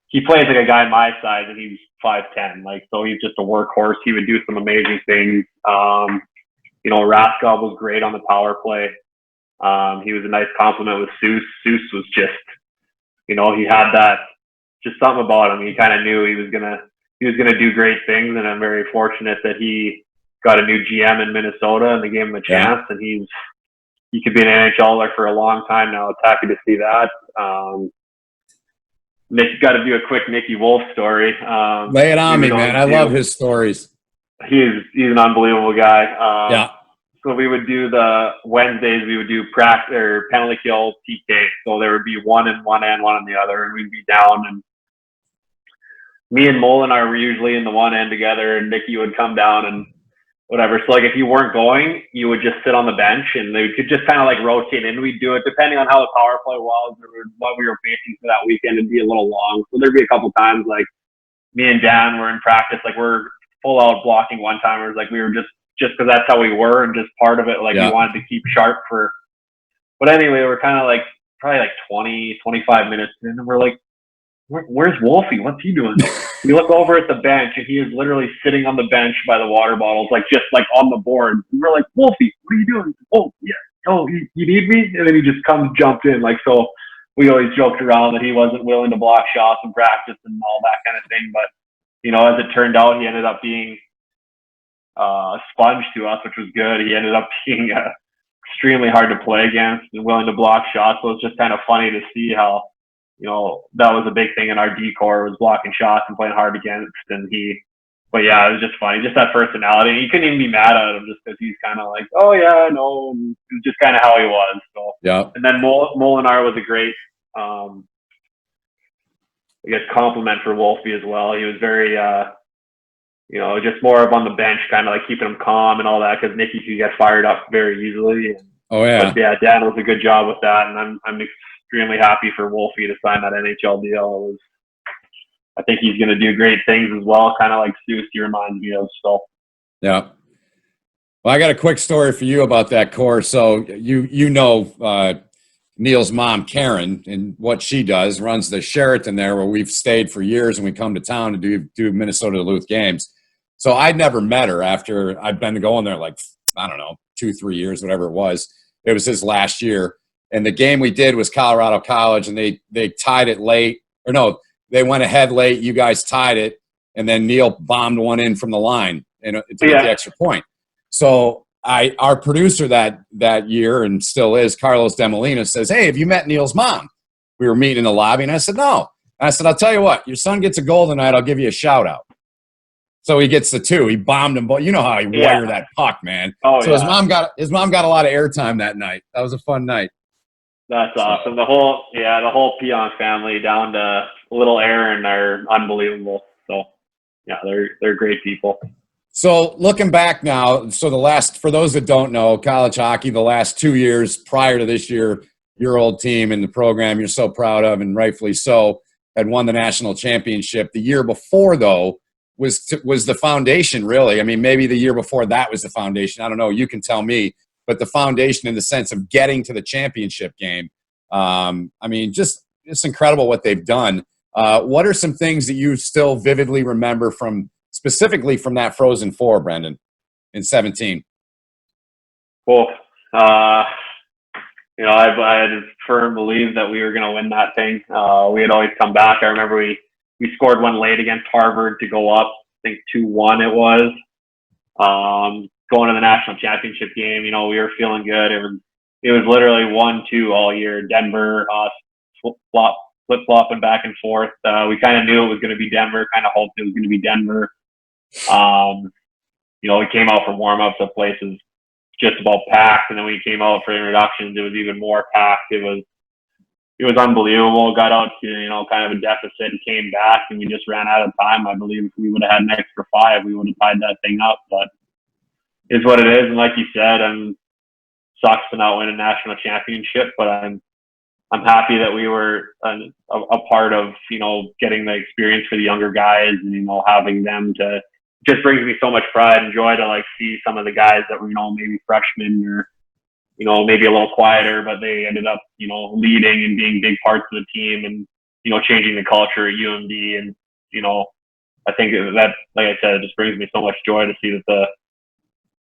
He plays like a guy my size, and he's 5'10", so he's just a workhorse. He would do some amazing things. Raskov was great on the power play. He was a nice compliment with Seuss. Seuss was just, he had that, just something about him. He kind of knew he was gonna do great things, and I'm very fortunate that he got a new GM in Minnesota, and they gave him a chance, and he could be an NHLer for a long time now. It's happy to see that. Nick, got to do a quick Nicky Wolf story. Lay it on me, man. I love his stories. He's an unbelievable guy. So we would do the Wednesdays, we would do practice or penalty kill PK. So there would be one in one end, one on the other, and we'd be down. And me and Molinar were usually in the one end together, and Nikki would come down and whatever. So like if you weren't going, you would just sit on the bench, and they could just kind of like rotate in. We'd do it depending on how the power play was or what we were facing for that weekend. It'd be a little long. So there'd be a couple times like me and Dan were in practice, like we're full out blocking one timers, like we were just because that's how we were, and just part of it, like we wanted to keep sharp for. But anyway, we're kind of like probably like 20, 25 minutes in, and we're like, where's Wolfie? What's he doing? We look over at the bench, and he is literally sitting on the bench by the water bottles, like just like on the board. And we're like, Wolfie, what are you doing? Oh yeah, oh you need me? And then he just jumped in, like so. We always joked around that he wasn't willing to block shots in practice and all that kind of thing, but you know, as it turned out, he ended up being a sponge to us, which was good. He ended up being extremely hard to play against and willing to block shots. So it's just kind of funny to see how, you know, that was a big thing in our D-core, was blocking shots and playing hard against. And but yeah, it was just funny. Just that personality. You couldn't even be mad at him just because he's kind of like, oh yeah, I know. And it was just kind of how he was. So yeah. And then Molinar was a great, I guess, compliment for Wolfie as well. He was very, you know, just more of on the bench, kind of like keeping him calm and all that, because Nicky could get fired up very easily. And, but yeah, Dan was a good job with that, and I'm extremely happy for Wolfie to sign that NHL deal. I think he's going to do great things as well, kind of like Susie reminds me of. So yeah. Well, I got a quick story for you about that course. So you know Neil's mom, Karen, and what she does, runs the Sheraton there where we've stayed for years, and we come to town to do Minnesota-Duluth games. So I'd never met her after I'd been going there like, I don't know, 2-3 years, whatever it was. It was his last year. And the game we did was Colorado College, and they tied it late. Or no, they went ahead late. You guys tied it, and then Neil bombed one in from the line to get the extra point. So our producer that year, and still is, Carlos Demolina, says, hey, have you met Neil's mom? We were meeting in the lobby, and I said, no. And I said, I'll tell you what, your son gets a goal tonight, I'll give you a shout-out. So he gets the 2. He bombed him, but you know how he wired that puck, man. Oh, so his mom got a lot of airtime that night. That was a fun night. That's awesome. The whole Peon family down to little Aaron are unbelievable. So yeah, they're great people. So looking back now, for those that don't know, college hockey, the last 2 years prior to this year, your old team and the program you're so proud of, and rightfully so, had won the national championship. The year before, though, was the foundation, really. I mean, maybe the year before that was the foundation. I don't know. You can tell me. But the foundation in the sense of getting to the championship game. I mean, it's incredible what they've done. What are some things that you still vividly remember specifically from that Frozen Four, Brenden, in 2017? Well, you know, I had a firm belief that we were going to win that thing. We had always come back. I remember we scored one late against Harvard to go up, I think 2-1 it was. Going to the national championship game, you know, we were feeling good. It was literally 1-2 all year. Denver, flip-flopping back and forth. We kind of knew it was going to be Denver, kind of hoped it was going to be Denver. You know, we came out for warm-ups, the place was just about packed, and then we came out for introductions, it was even more packed. It was unbelievable. Got out to, you know, kind of a deficit and came back, and we just ran out of time. I believe if we would have had an extra 5, we would have tied that thing up, but is what it is. And like you said, sucks to not win a national championship, but I'm happy that we were a part of, you know, getting the experience for the younger guys, and, you know, having them to just brings me so much pride and joy to like see some of the guys that were, you know, maybe freshmen or, you know, maybe a little quieter, but they ended up, you know, leading and being big parts of the team and, you know, changing the culture at UMD. And, you know, I think that, like I said, it just brings me so much joy to see that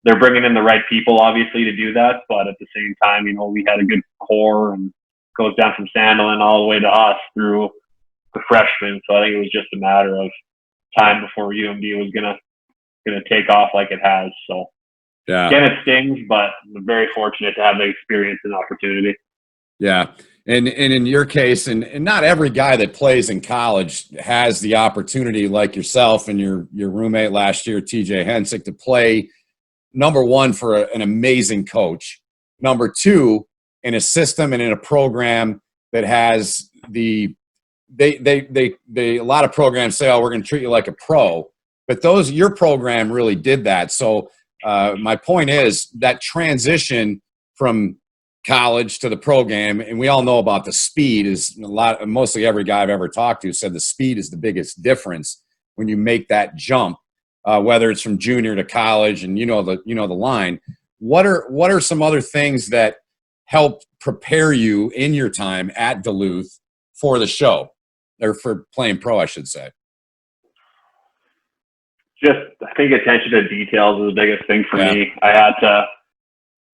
they're bringing in the right people, obviously, to do that. But at the same time, you know, we had a good core, and goes down from Sandelin all the way to us through the freshmen. So I think it was just a matter of time before UMD was gonna take off like it has. So yeah, again, it stings, but I'm very fortunate to have the experience and opportunity. Yeah. And in your case, and not every guy that plays in college has the opportunity like yourself and your roommate last year, TJ Hensick, to play number one, for an amazing coach. Number two, in a system and in a program that has a lot of programs say, oh, we're going to treat you like a pro. But your program really did that. So my point is that transition from college to the program, and we all know about the speed, is mostly every guy I've ever talked to said the speed is the biggest difference when you make that jump, whether it's from junior to college, and you know the line. What are some other things that helped prepare you in your time at Duluth for the show, or for playing pro, I should say? Just, I think attention to details is the biggest thing for me.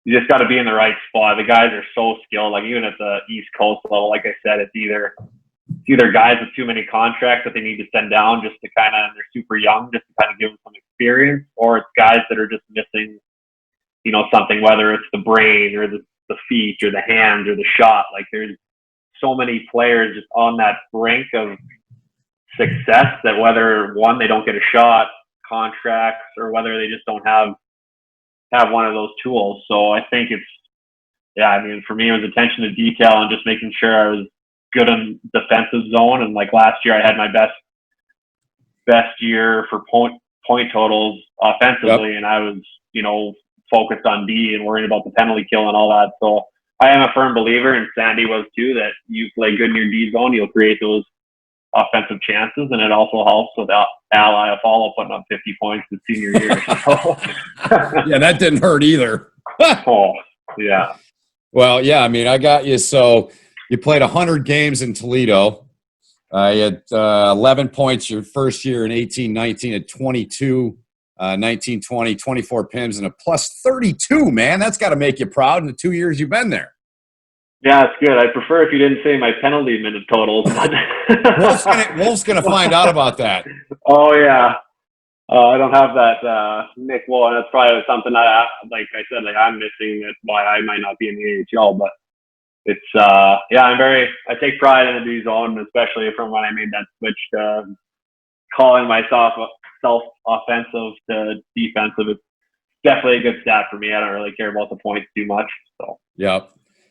You just got to be in the right spot. The guys are so skilled. Like, even at the East Coast level, like I said, it's either guys with too many contracts that they need to send down just to they're super young, just to kind of give them some experience, or it's guys that are just missing, something, whether it's the brain or the feet or the hands or the shot. Like, there's so many players just on that brink of success that whether one, they don't get a shot, contracts, or whether they just don't have one of those tools. So I think for me, it was attention to detail and just making sure I was good in defensive zone. And like last year, I had my best year for point totals offensively. Yep. And I was, focused on D and worrying about the penalty kill and all that. So I am a firm believer, and Sandy was too, that you play good in your D zone, you'll create those offensive chances, and it also helps with Ally Afalo putting up 50 points in senior year. So. Yeah, that didn't hurt either. Oh, yeah. Well, yeah, I got you. So you played 100 games in Toledo. You had 11 points your first year in 18-19, at 22, 19-20, 24 PIMs, and a plus 32, man. That's got to make you proud in the 2 years you've been there. Yeah, it's good. I prefer if you didn't say my penalty minute totals. Wolf's gonna find out about that. Oh, yeah. I don't have that Nick Wool, and that's probably something that, I'm missing. That's why I might not be in the AHL. But it's, I take pride in the D zone, especially from when I made that switch to calling myself offensive to defensive. It's definitely a good stat for me. I don't really care about the points too much. So. Yeah.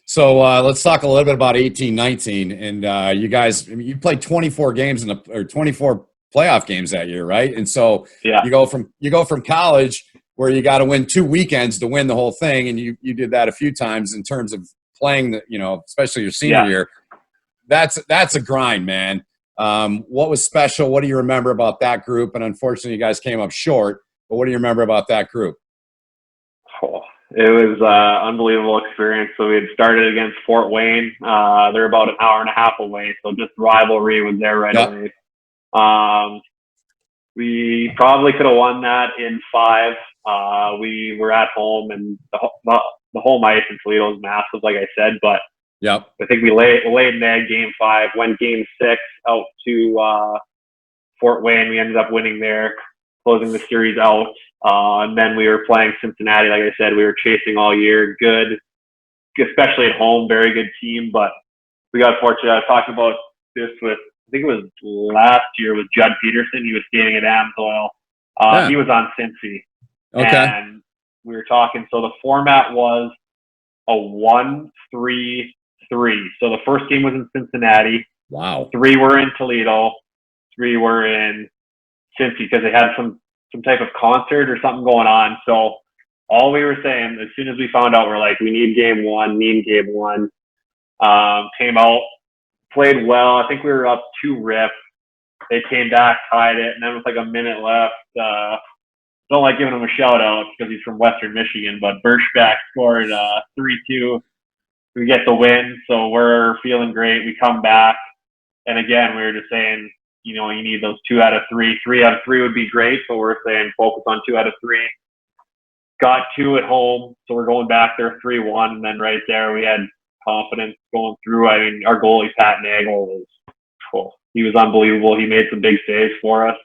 So let's talk a little bit about 18-19, and you guys, you played 24 games or 24 playoff games that year, right? And so you go from college where you got to win 2 weekends to win the whole thing, and you did that a few times in terms of playing especially your senior year. That's a grind, man. What was special? What do you remember about that group? And unfortunately, you guys came up short. But what do you remember about that group? Oh. It was an unbelievable experience. So we had started against Fort Wayne. They're about an hour and a half away. So just rivalry was there right away. We probably could have won that in 5. We were at home, and the home ice in Toledo is massive, like I said. But I think we laid an egg game 5, went game 6 out to Fort Wayne. We ended up winning there, closing the series out. And then we were playing Cincinnati. Like I said, we were chasing all year. Good, especially at home. Very good team. But we got fortunate. I was talking about this with, I think it was last year, with Judd Peterson. He was skating at Amsoil. He was on Cincy. Okay. And we were talking. So the format was a 1-3-3. So the first game was in Cincinnati. Wow. 3 were in Toledo. 3 were in Cincy because they had some type of concert or something going on. So all we were saying, as soon as we found out, we're like, we need game 1. Came out, played well. I think we were up 2 rip. They came back, tied it, and then with like a minute left, don't like giving him a shout out because he's from Western Michigan, but Birchback scored 3-2. We get the win, so we're feeling great. We come back, and again, we were just saying, you need those 2 out of 3. 3 out of 3 would be great, but we're saying focus on 2 out of 3. Got 2 at home, so we're going back there 3-1, and then right there we had confidence going through. I mean, our goalie, Pat Nagel, was cool. He was unbelievable. He made some big saves for us.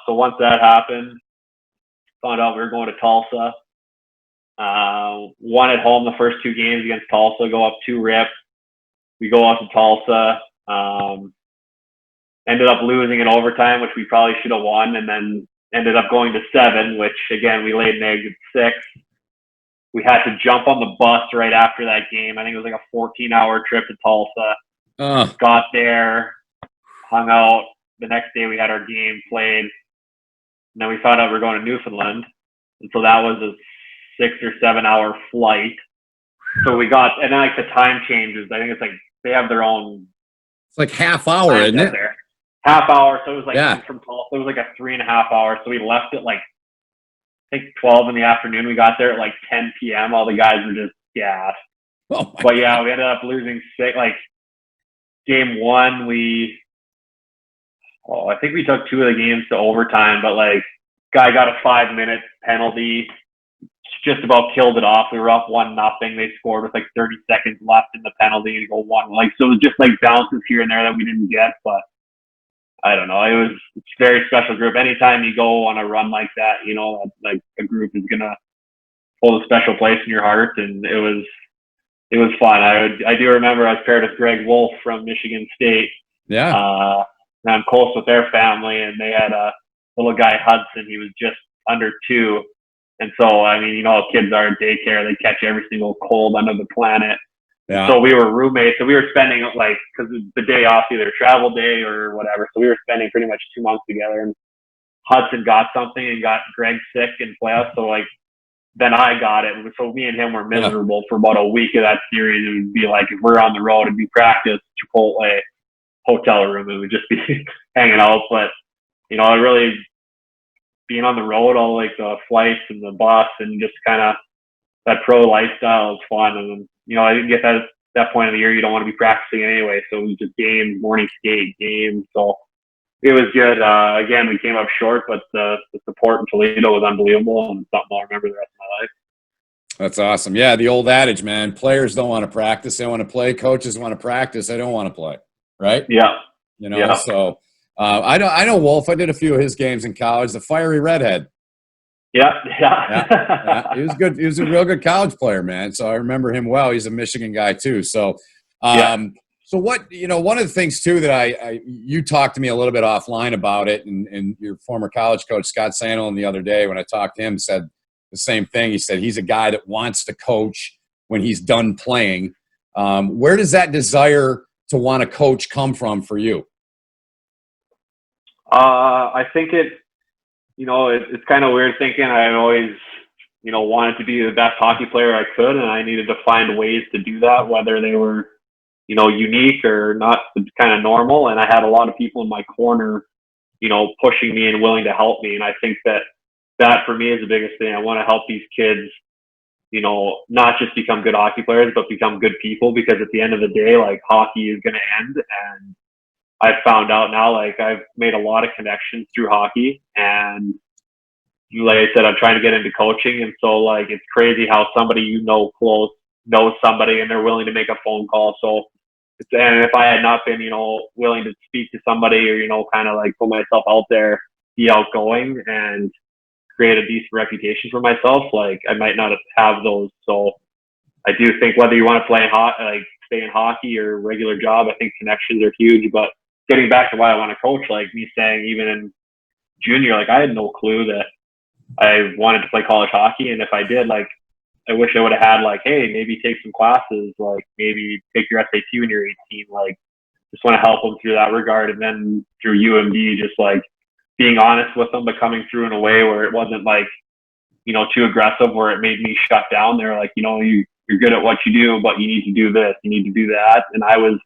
So once that happened, found out we were going to Tulsa. Won at home the first 2 games against Tulsa, go up 2 rip. We go out to Tulsa. Ended up losing in overtime, which we probably should have won. And then ended up going to 7, which again, we laid an egg at 6. We had to jump on the bus right after that game. I think it was like a 14-hour trip to Tulsa. Got there, hung out. The next day we had our game played. And then we found out we were going to Newfoundland. And so that was a 6 or 7 hour flight. So we got, and then like the time changes. I think it's like they have their own. It's like half hour, isn't it? There. Half hour. So it was like from Tulsa, it was like a 3.5 hours. So we left at like, I think 12 in the afternoon. We got there at like 10 p.m. All the guys were just gassed. But yeah, we ended up losing 6. Like game 1, I think we took 2 of the games to overtime, but like guy got a 5-minute penalty, just about killed it off. We were up 1-0. They scored with like 30 seconds left in the penalty and go 1. Like, so it was just like bounces here and there that we didn't get, but I don't know. It's a very special group. Anytime you go on a run like that, you know, like a group is going to hold a special place in your heart. And it was fun. I do remember I was paired with Greg Wolf from Michigan State. Yeah. And I'm close with their family, and they had a little guy, Hudson. He was just under 2. And so, I mean, you know how kids are at daycare. They catch every single cold under the planet. Yeah. So we were roommates. So we were spending, like, because the day off, either travel day or whatever. So we were spending pretty much 2 months together. And Hudson got something and got Greg sick in playoffs. So, like, then I got it. So me and him were miserable for about a week of that series. It would be like, if we're on the road, it'd be practice, Chipotle, hotel room. It would just be hanging out. But, you know, I really, being on the road, all like the flights and the bus and just kind of that pro lifestyle is fun. And, you know, I didn't get that at that point of the year. You don't want to be practicing anyway. So it was just games, morning skate, games. So it was good. Again, we came up short, but the support in Toledo was unbelievable and something I'll remember the rest of my life. That's awesome. Yeah, the old adage, man. Players don't want to practice. They want to play. Coaches want to practice. They don't want to play. Right? Yeah. You know, so I know Wolf. I did a few of his games in college. The fiery redhead. Yeah. He was good. He was a real good college player, man. So I remember him well. He's a Michigan guy too. So, so what, you know, one of the things too that you talked to me a little bit offline about it, and your former college coach Scott Sandlin the other day when I talked to him said the same thing. He said he's a guy that wants to coach when he's done playing. Where does that desire to want to coach come from for you? I think it's kind of weird thinking. I always, you know, wanted to be the best hockey player I could, and I needed to find ways to do that, whether they were, you know, unique or not kind of normal. And I had a lot of people in my corner, you know, pushing me and willing to help me. And I think that for me is the biggest thing. I want to help these kids, you know, not just become good hockey players, but become good people, because at the end of the day, like, hockey is going to end. And I've found out now, like, I've made a lot of connections through hockey, and like I said, I'm trying to get into coaching. And so, like, it's crazy how somebody, you know, close knows somebody and they're willing to make a phone call. So, and if I had not been, you know, willing to speak to somebody or, you know, kind of like put myself out there, be outgoing and create a decent reputation for myself, like, I might not have those. So I do think whether you want to play like stay in hockey or regular job, I think connections are huge. But getting back to why I want to coach, like me saying, even in junior, like, I had no clue that I wanted to play college hockey. And if I did, like, I wish I would have had, like, hey, maybe take some classes, like maybe take your SAT when you're 18, like, just want to help them through that regard. And then through UMD, just like being honest with them, but coming through in a way where it wasn't like, you know, too aggressive, where it made me shut down. They're like, you know, you're good at what you do, but you need to do this, you need to do that. And I was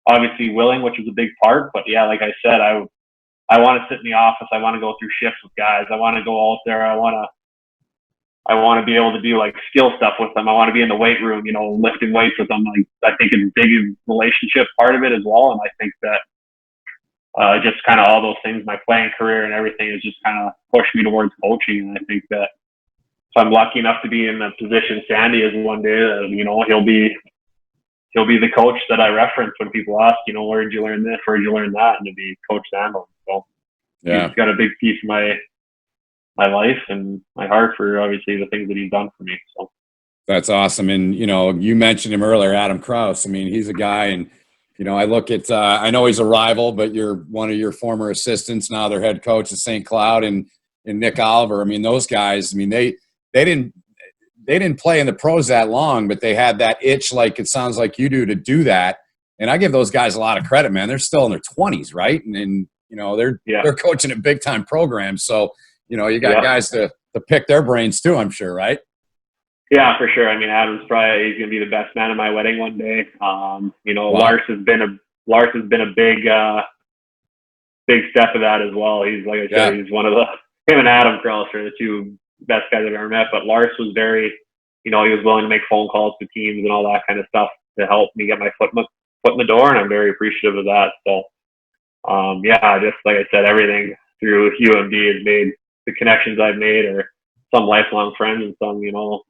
obviously willing, which was a big part. But yeah, like I said, I want to sit in the office. I want to go through shifts with guys. I want to go out there. I want to be able to do like skill stuff with them. I want to be in the weight room, you know, lifting weights with them. Like, I think it's a big relationship part of it as well. And I think that just kind of all those things, my playing career and everything, has just kind of pushed me towards coaching. And I think that if I'm lucky enough to be in the position Sandy is one day, you know, he'll be the coach that I reference when people ask, you know, where did you learn this? Where did you learn that? And to be Coach Sandlin. So he's got a big piece of my life and my heart for obviously the things that he's done for me. So that's awesome. And, you know, you mentioned him earlier, Adam Krause. I mean, he's a guy, and, you know, I look at, I know he's a rival, but you're one of your former assistants, now their head coach at St. Cloud. And, and Nick Oliver. I mean, those guys. I mean, they didn't play in the pros that long, but they had that itch, like it sounds like you do, to do that. And I give those guys a lot of credit, man. They're still in their 20s, right? And you know, they're coaching a big time program. So, you know, you got guys to pick their brains too, I'm sure, right? Yeah, for sure. I mean, Adam's probably he's gonna be the best man at my wedding one day. You know, wow. Lars has been a big step of that as well. He's, like I said, he's one of him and Adam Krause are the two best guys I've ever met. But Lars was very, you know, he was willing to make phone calls to teams and all that kind of stuff to help me get my foot in the door, and I'm very appreciative of that. So, just like I said, everything through UMD has made the connections I've made, or some lifelong friends and some, you know,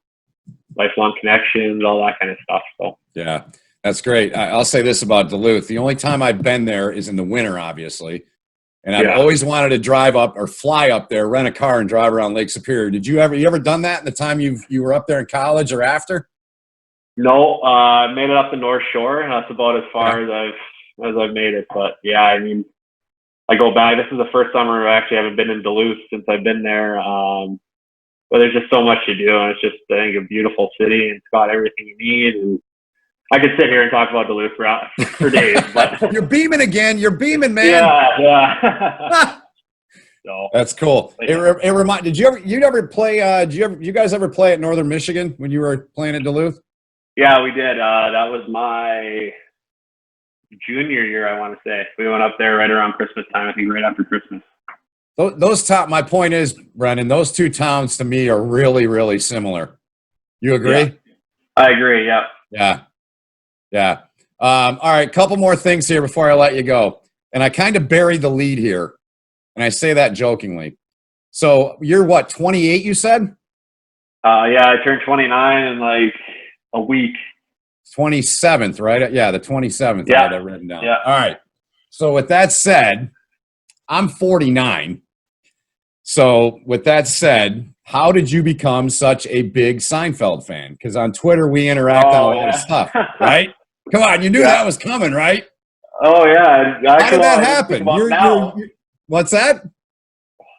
lifelong connections, all that kind of stuff. So yeah, that's great. I'll say this about Duluth: the only time I've been there is in the winter, obviously. And I've always wanted to drive up or fly up there, rent a car, and drive around Lake Superior. Did you ever done that in the time you were up there in college or after? No, I made it up the North Shore, and that's about as far as I've made it. But yeah, I mean, I go back. This is the first summer I actually haven't been in Duluth since I've been there. But there's just so much to do, and it's just, I think, a beautiful city, and it's got everything you need. And I could sit here and talk about Duluth for days, but you're beaming again. You're beaming, man. Yeah. So that's cool. Did you guys ever play at Northern Michigan when you were playing at Duluth? Yeah, we did. That was my junior year, I want to say. We went up there right around Christmas time, I think right after Christmas. My point is, Brenden, those two towns to me are really, really similar. You agree? Yeah. I agree, yeah. Yeah. All right, couple more things here before I let you go. And I kind of buried the lead here, and I say that jokingly. So you're what, 28, you said? I turned 29 in like a week. 27th, right? Yeah, the 27th. Yeah. I had that written down. Yeah. All right. So with that said, I'm 49. So with that said, how did you become such a big Seinfeld fan? Because on Twitter, we interact on a lot of stuff, right? Come on, you knew that was coming, right? Oh, yeah. How did that happen? What's that?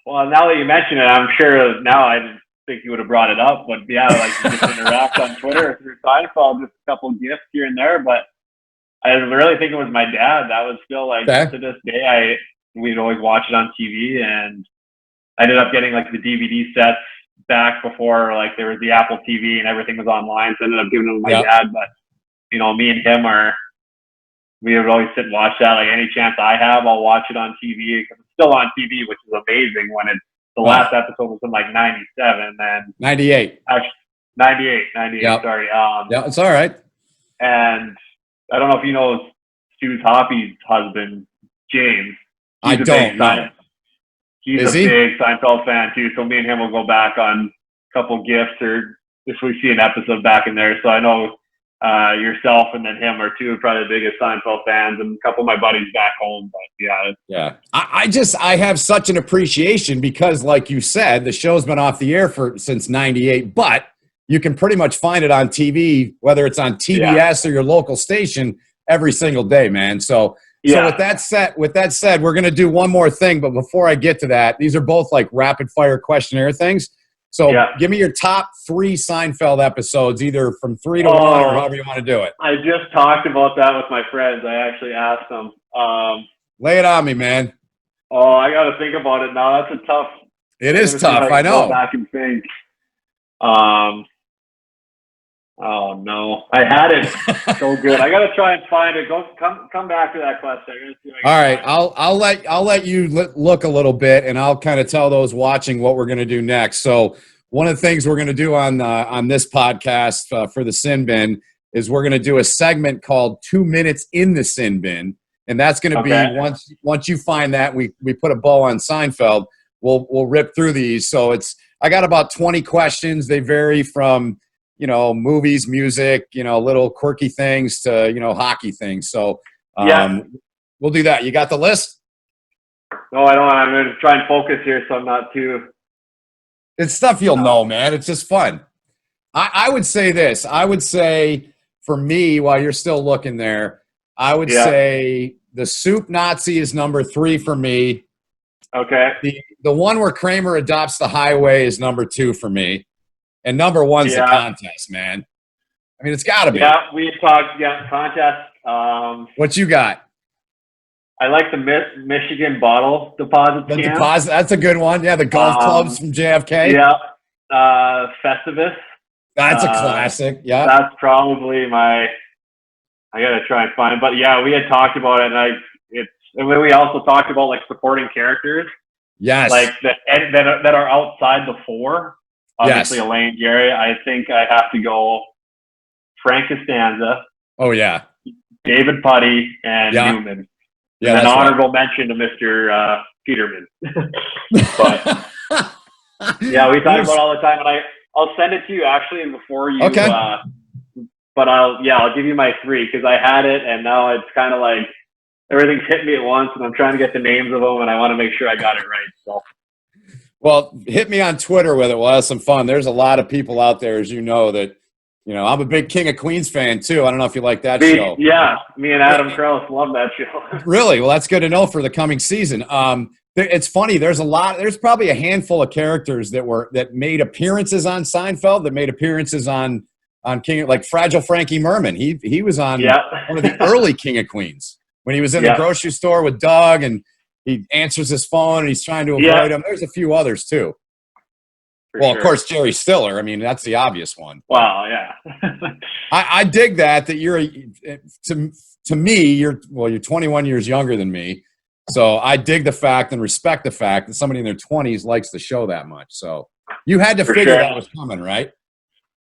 Well, now that you mention it, I'm sure now I didn't think you would have brought it up. But, yeah, like you just interact on Twitter through Seinfeld, just a couple gifts here and there. But I really think it was my dad. That was still, like, to this day, we'd always watch it on TV, and I ended up getting, like, the DVD sets back before, like, there was the Apple TV and everything was online, so I ended up giving them to my dad. But, you know, me and him we would always sit and watch that. Like, any chance I have, I'll watch it on TV, because it's still on TV, which is amazing when the last episode was in, like, 97, and 98. Actually, 98, sorry. Yeah, it's all right. And I don't know if you know Stu's Hoppy's husband, James. I don't know. He's a big Seinfeld fan too, so me and him will go back on a couple gifts, or if we see an episode back in there. So I know yourself and then him are two of probably the biggest Seinfeld fans, and a couple of my buddies back home. But yeah. I have such an appreciation because, like you said, the show's been off the air since '98, but you can pretty much find it on TV, whether it's on TBS or your local station, every single day, man. So with that said, we're going to do one more thing. But before I get to that, these are both like rapid fire questionnaire things. So give me your top 3 Seinfeld episodes, either from 3 to 1 or however you want to do it. I just talked about that with my friends. I actually asked them. Lay it on me, man. Oh, I got to think about it now. That's a tough. It is tough. I know. Go back and think. Oh no, I had it so good. I gotta try and find it. Come back to that question. All right, I'll let you look a little bit, and I'll kind of tell those watching what we're gonna do next. So one of the things we're gonna do on this podcast for the Sin Bin is we're gonna do a segment called 2 Minutes in the Sin Bin, and that's gonna be once you find that we put a bow on Seinfeld, we'll rip through these. So I got about 20 questions. They vary from movies, music, little quirky things to, hockey things. So we'll do that. You got the list? No, I don't. I'm going to try and focus here so I'm not too. It's stuff you'll know, man. It's just fun. I would say this. I would say for me, while you're still looking there, I would say the Soup Nazi is number 3 for me. Okay. The one where Kramer adopts the highway is number 2 for me. And number 1's the contest, man. I mean, it's got to be. Yeah, we had talked, contest. What you got? I like the Michigan bottle deposit scam. That's a good one. Yeah, the golf clubs from JFK. Yeah. Festivus. That's a classic. Yeah. That's probably I got to try and find it. But yeah, we had talked about it, and we also talked about like supporting characters. Yes. Like that are outside the 4. Obviously, Elaine, Jerry. I think I have to go Frank Costanza. Oh, yeah. David Putty and Newman. Yeah, and an honorable mention to Mr. Peterman. But yeah, we talk about it all the time, and I'll send it to you actually before you. Okay. But I'll give you my 3 because I had it, and now it's kind of like everything's hit me at once, and I'm trying to get the names of them, and I want to make sure I got it right. So. Well, hit me on Twitter with it. We'll have some fun. There's a lot of people out there, as you know, that, I'm a big King of Queens fan, too. I don't know if you like that show. Yeah, me and Adam Krause love that show. Really? Well, that's good to know for the coming season. It's funny. There's probably a handful of characters that made appearances on Seinfeld, that made appearances on King, like Fragile Frankie Merman. He was on one of the early King of Queens when he was in the grocery store with Doug, and he answers his phone and he's trying to avoid him. There's a few others too. Of course, Jerry Stiller. I mean, that's the obvious one. Wow, yeah. I dig that you're to me, you're 21 years younger than me. So I dig the fact and respect the fact that somebody in their 20s likes the show that much. So you had to figure that was coming, right?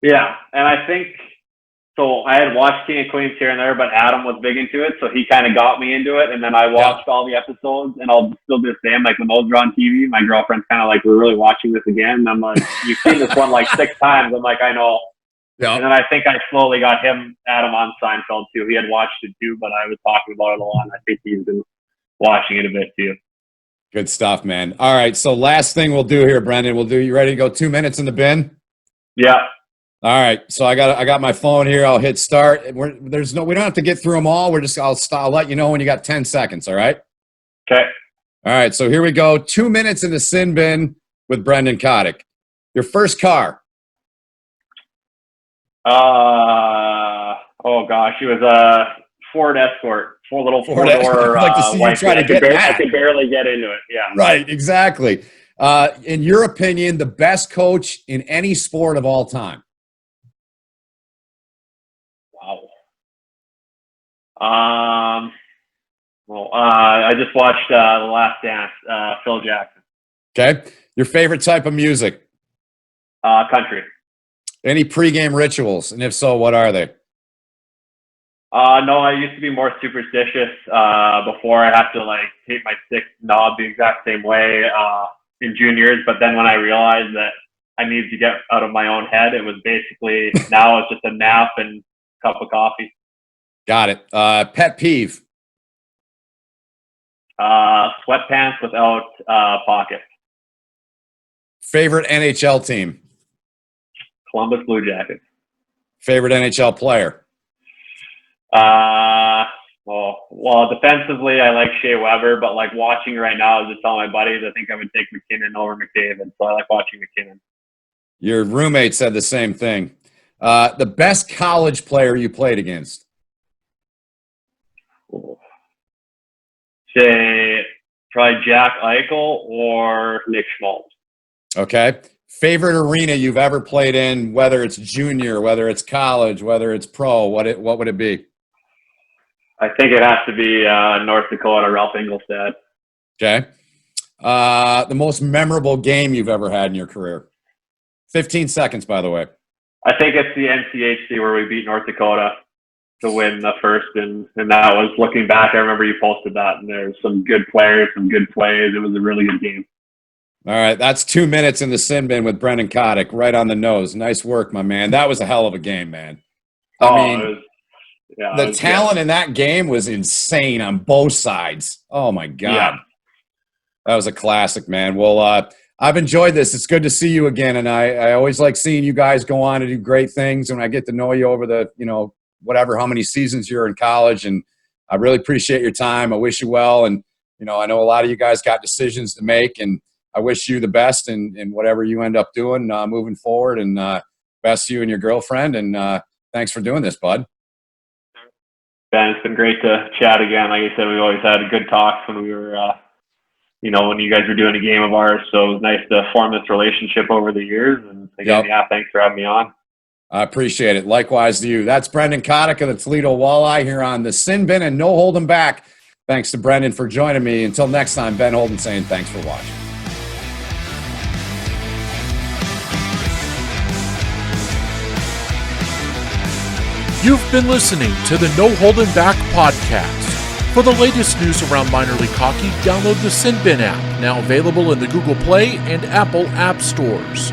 Yeah, and I think so. I had watched King of Queens here and there, but Adam was big into it, so he kind of got me into it. And then I watched all the episodes, and I'll still do the same. Like when those are on TV, my girlfriend's kind of like, "We're really watching this again." And I'm like, "You've seen this one like 6 times." I'm like, "I know." Yeah. And then I think I slowly got Adam on Seinfeld too. He had watched it too, but I was talking about it a lot. And I think he's been watching it a bit too. Good stuff, man. All right, so last thing we'll do here, Brenden. You ready to go 2 minutes in the bin? Yeah. All right, so I got my phone here. I'll hit start. We don't have to get through them all. I'll let you know when you got 10 seconds. All right. Okay. All right, so here we go. 2 minutes in the sin bin with Brenden Kotyk. Your first car. Oh gosh, it was a Ford Escort, four-door. I'd like to see you try to get that. I could barely get into it. Yeah. Right. Exactly. In your opinion, the best coach in any sport of all time. Wow. I just watched The Last Dance, Phil Jackson. Okay. Your favorite type of music? Country. Any pregame rituals? And if so, what are they? No, I used to be more superstitious before. I had to hit my stick knob the exact same way in juniors. But then when I realized that I needed to get out of my own head, it was basically now it's just a nap and a cup of coffee. Got it. Pet peeve? Sweatpants without pockets. Favorite NHL team? Columbus Blue Jackets. Favorite NHL player? Well, defensively, I like Shea Weber, but watching right now, I was just telling my buddies, I think I would take McKinnon over McDavid, so I like watching McKinnon. Your roommate said the same thing. The best college player you played against? Say probably Jack Eichel or Nick Schmaltz. Okay. Favorite arena you've ever played in, whether it's junior, whether it's college, whether it's pro, what would it be? I think it has to be North Dakota, Ralph Engelstad. Okay. The most memorable game you've ever had in your career? 15 seconds, by the way. I think it's the NCHC where we beat North Dakota to win the first, and that was, looking back, I remember you posted that, and there's some good players, some good plays. It was a really good game. All right, that's 2 minutes in the sin bin with Brenden Kotyk, right on the nose. Nice work, my man. That was a hell of a game, man. The talent in that game was insane on both sides. Oh, my God. Yeah. That was a classic, man. Well, I've enjoyed this. It's good to see you again, and I always like seeing you guys go on to do great things, and I get to know you over the, how many seasons you're in college, and I really appreciate your time. I wish you well, and I know a lot of you guys got decisions to make, and I wish you the best in whatever you end up doing moving forward, and best to you and your girlfriend. And thanks for doing this, bud. Ben, it's been great to chat again. Like I said, we've always had good talks when we were, when you guys were doing a game of ours. So it was nice to form this relationship over the years. And again, thanks for having me on. I appreciate it. Likewise to you. That's Brenden Kotyk of the Toledo Walleye here on the Sin Bin and No Holden Back. Thanks to Brenden for joining me. Until next time, Ben Holden saying thanks for watching. You've been listening to the No Holden Back Podcast. For the latest news around minor league hockey, download the Sin Bin app, now available in the Google Play and Apple app stores.